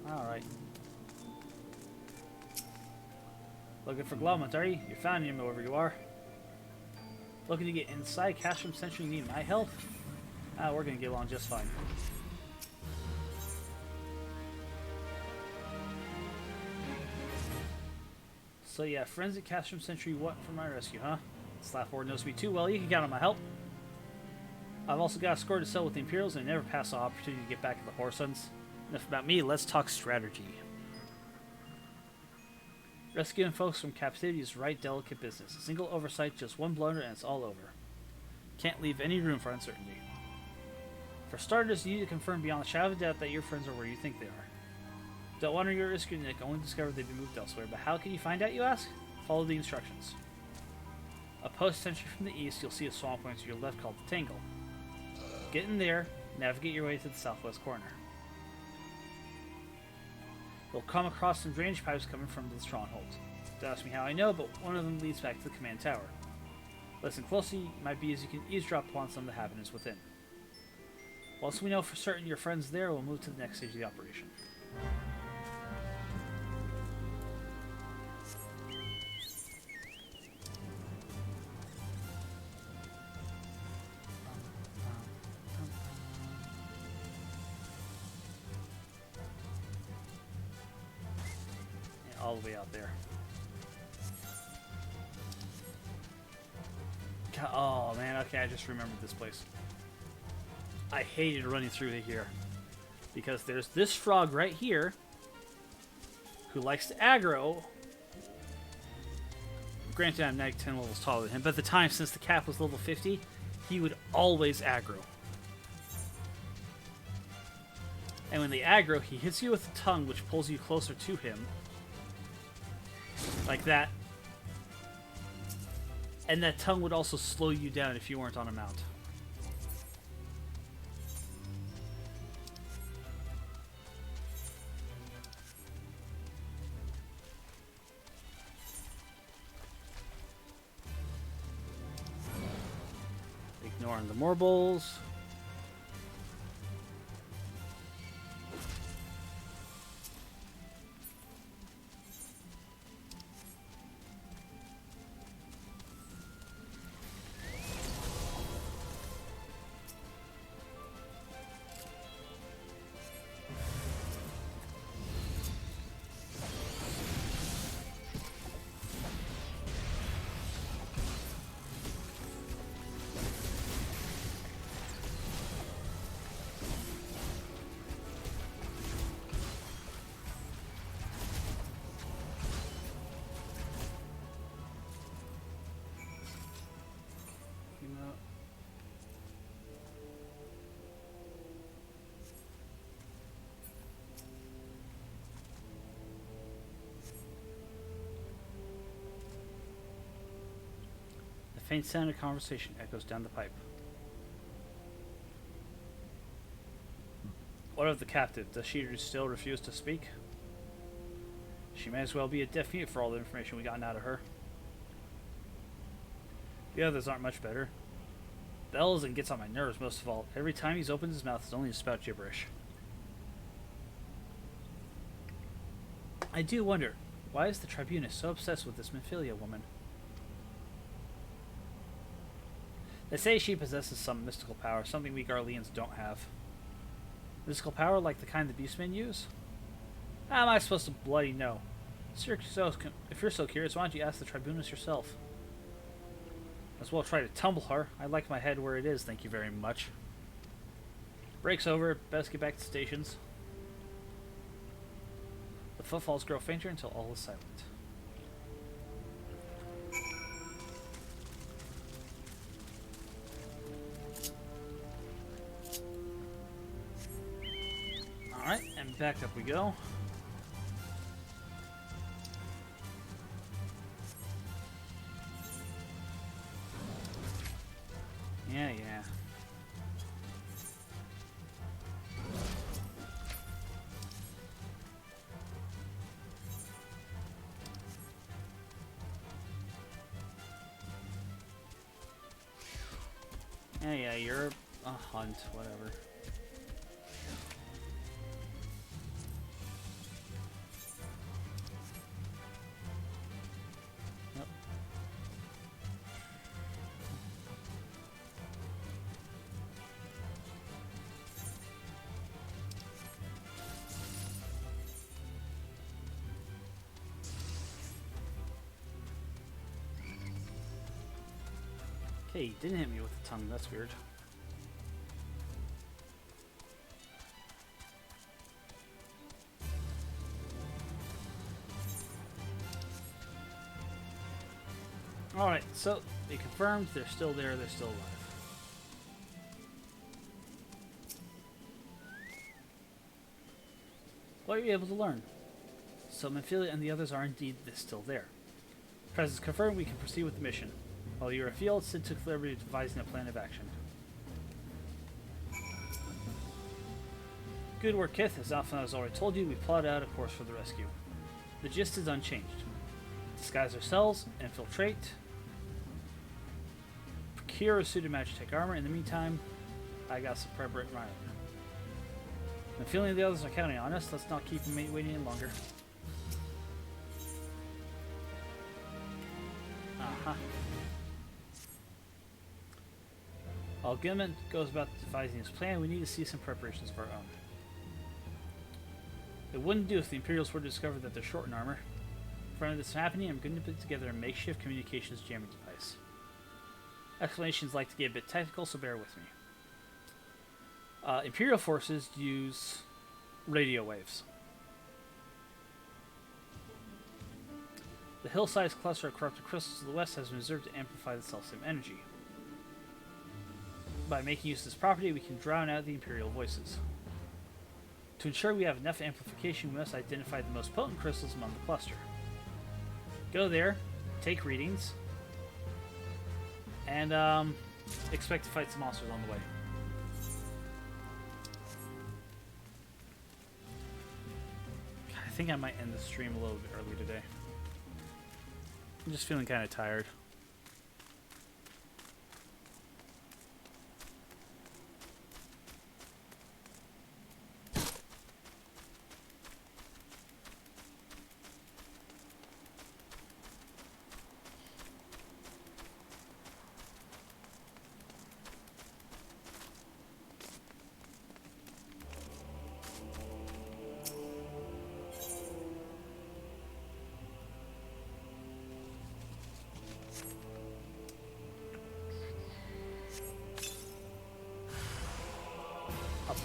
Alright. Looking for Glomont, are you? You found him wherever you are. Looking to get inside Castrum Sentry, you need my help? Ah, we're gonna get along just fine. So yeah, friends at Castrum Sentry want for my rescue, huh? Slapboard knows me too well, you can count on my help. I've also got a score to settle with the Imperials and never pass the opportunity to get back to the Horsons. Enough about me, let's talk strategy. Rescuing folks from captivity is right delicate business. A single oversight, just one blunder, and it's all over. Can't leave any room for uncertainty. For starters, you need to confirm beyond a shadow of a doubt that your friends are where you think they are. Don't want to your risk your neck, only discover they've been moved elsewhere. But how can you find out, you ask? Follow the instructions. A post sentry from the east, you'll see a swamp point to your left called the Tangle. Get in there, navigate your way to the southwest corner. You'll come across some drainage pipes coming from the stronghold. Don't ask me how I know, but one of them leads back to the command tower. Listen closely, it might be as you can eavesdrop upon some of the happenings within. Once we know for certain your friend's there, we'll move to the next stage of the operation. All the way out there. God, oh man, okay, I just remembered this place. I hated running through here because there's this frog right here who likes to aggro. Granted, I'm 10 levels taller than him, but at the time, since the cap was level 50, he would always aggro. And when they aggro, he hits you with the tongue, which pulls you closer to him. Like that. And that tongue would also slow you down if you weren't on a mount. Ignoring the marbles. faint sound of conversation echoes down the pipe. What of the captive? Does she still refuse to speak? She may as well be a deaf mute for all the information we gotten out of her. The others aren't much better. Bells and gets on my nerves most of all. Every time he opens his mouth, it's only to spout gibberish. I do wonder, why is the Tribunus so obsessed with this Memphilia woman? They say she possesses some mystical power, something we Garleans don't have. Mystical power like the kind the Beastmen use? How am I supposed to bloody know? If you're so curious, why don't you ask the Tribunus yourself? As well try to tumble her. I like my head where it is, thank you very much. Break's over, best get back to stations. The footfalls grow fainter until all is silent. Alright, and back up we go. Yeah. Yeah, you're a hunt, whatever. Yep. Okay, he didn't hit me with the tongue, that's weird. Alright, so they confirmed they're still there, they're still alive. What are you able to learn? So Memphilia and the others are indeed still there. Presence confirmed, we can proceed with the mission. While you were afield, Sid took the liberty of devising a plan of action. Good work, Kith. As Alpha has already told you, we plotted out a course for the rescue. The gist is unchanged. Disguise ourselves, infiltrate, procure a suit of Magitech armor. In the meantime, I got some preparate right. I'm feeling the others are counting on us. Let's not keep them waiting any longer. While Gilman goes about devising his plan, we need to see some preparations of our own. It wouldn't do if the Imperials were to discover that they're short in armor. In front of this happening, I'm going to put together a makeshift communications jamming device. Explanations like to get a bit technical, so bear with me. Imperial forces use radio waves. The hill-sized cluster of corrupted crystals to the west has been observed to amplify the self-same energy. By making use of this property, we can drown out the Imperial voices. To ensure we have enough amplification, we must identify the most potent crystals among the cluster. Go there, take readings, and expect to fight some monsters on the way. I think I might end the stream a little bit early today. I'm just feeling kind of tired.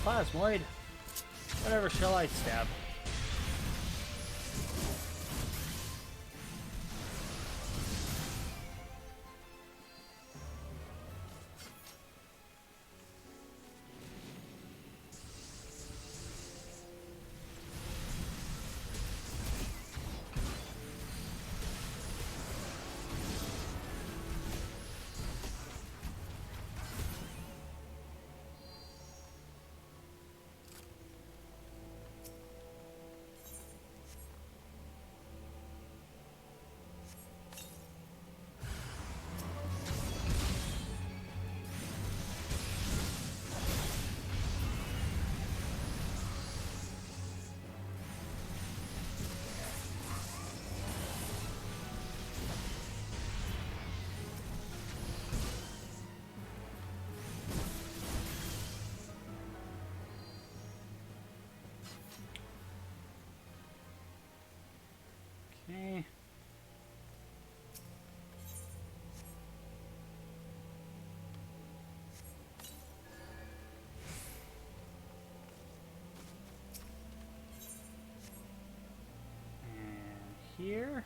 Plasmoid. Whatever shall I stab? here.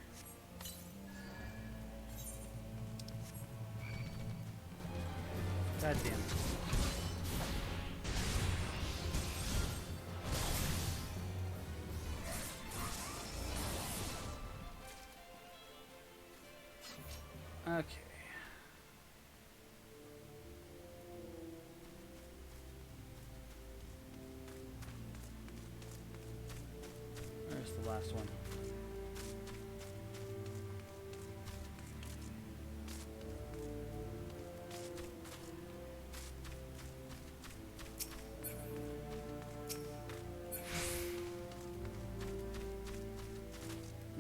God damn it. Okay. Where's the last one?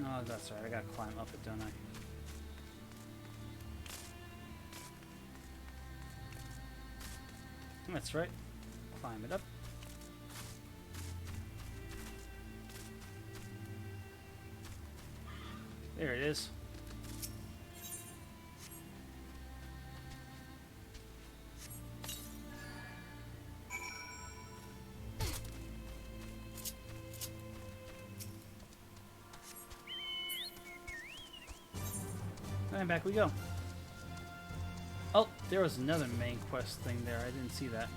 Oh, that's right. I gotta climb up it, don't I? That's right. Climb it up. There it is. And back we go. Oh, there was another main quest thing there. I didn't see that.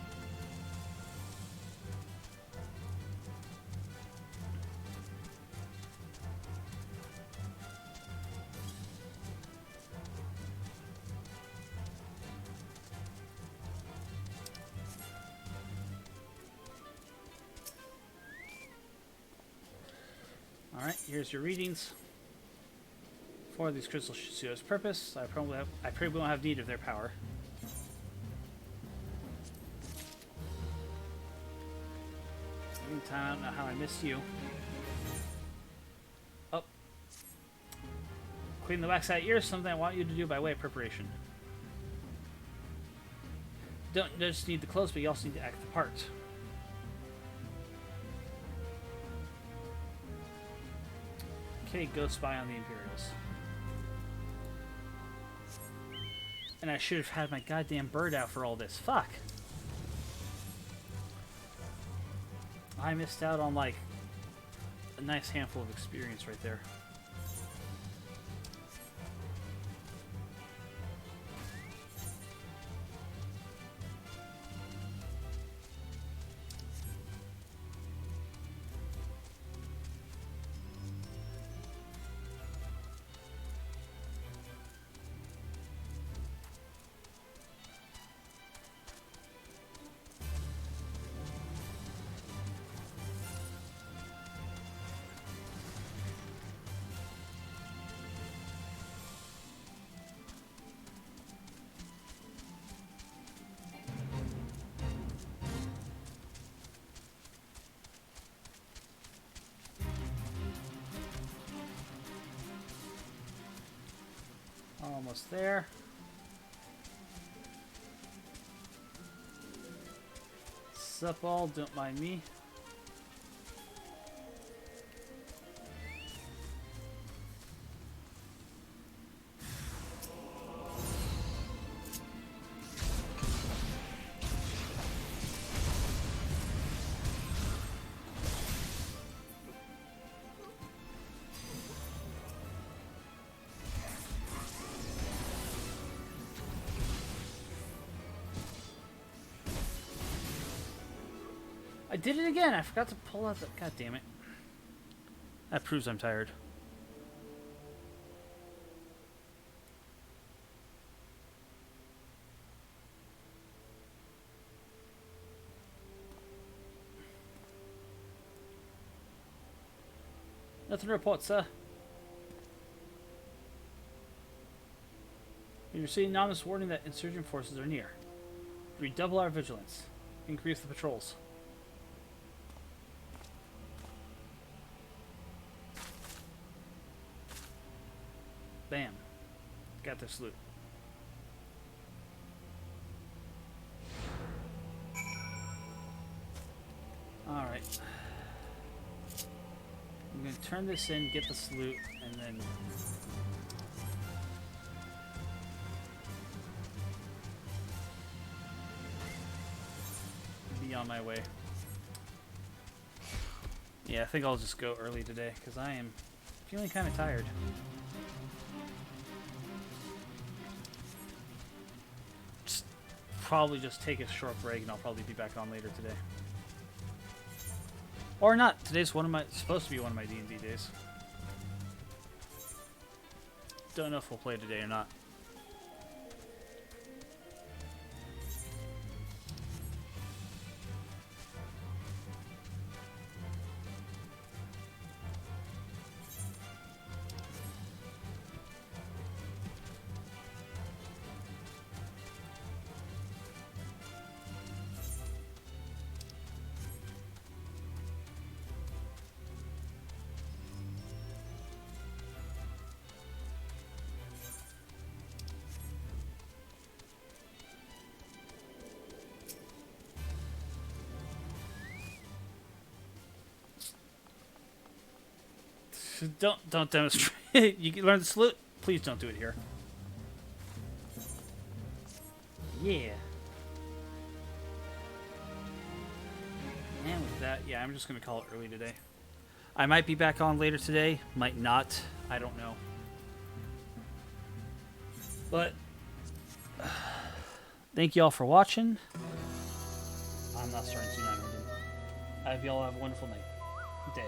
Alright, here's your readings. For these crystals should suit its purpose. I probably won't have need of their power. Meantime, I don't know how I missed you. Oh. Clean the wax out of your ears, something I want you to do by way of preparation. Don't just need the clothes, but you also need to act the part. Okay, go spy on the Imperials. And I should have had my goddamn bird out for all this. Fuck. I missed out on, like, a nice handful of experience right there. Almost there. Sup all, don't mind me. I did it again. I forgot to pull out the... God damn it. That proves I'm tired. Nothing to report, sir. We received an anonymous warning that insurgent forces are near. Redouble our vigilance. Increase the patrols. Bam. Got this loot. Alright. I'm going to turn this in, get this loot, and then... be on my way. Yeah, I think I'll just go early today, because I am Feeling kind of tired. Probably just take a short break and I'll probably be back on later today. Or not. Today's supposed to be one of my D&D days. Don't know if we'll play today or not. Don't demonstrate. You can learn the salute. Please don't do it here. Yeah. And with that, yeah, I'm just gonna call it early today. I might be back on later today, might not. I don't know. But thank you all for watching. I'm not starting soon. I hope you all have a wonderful night, day.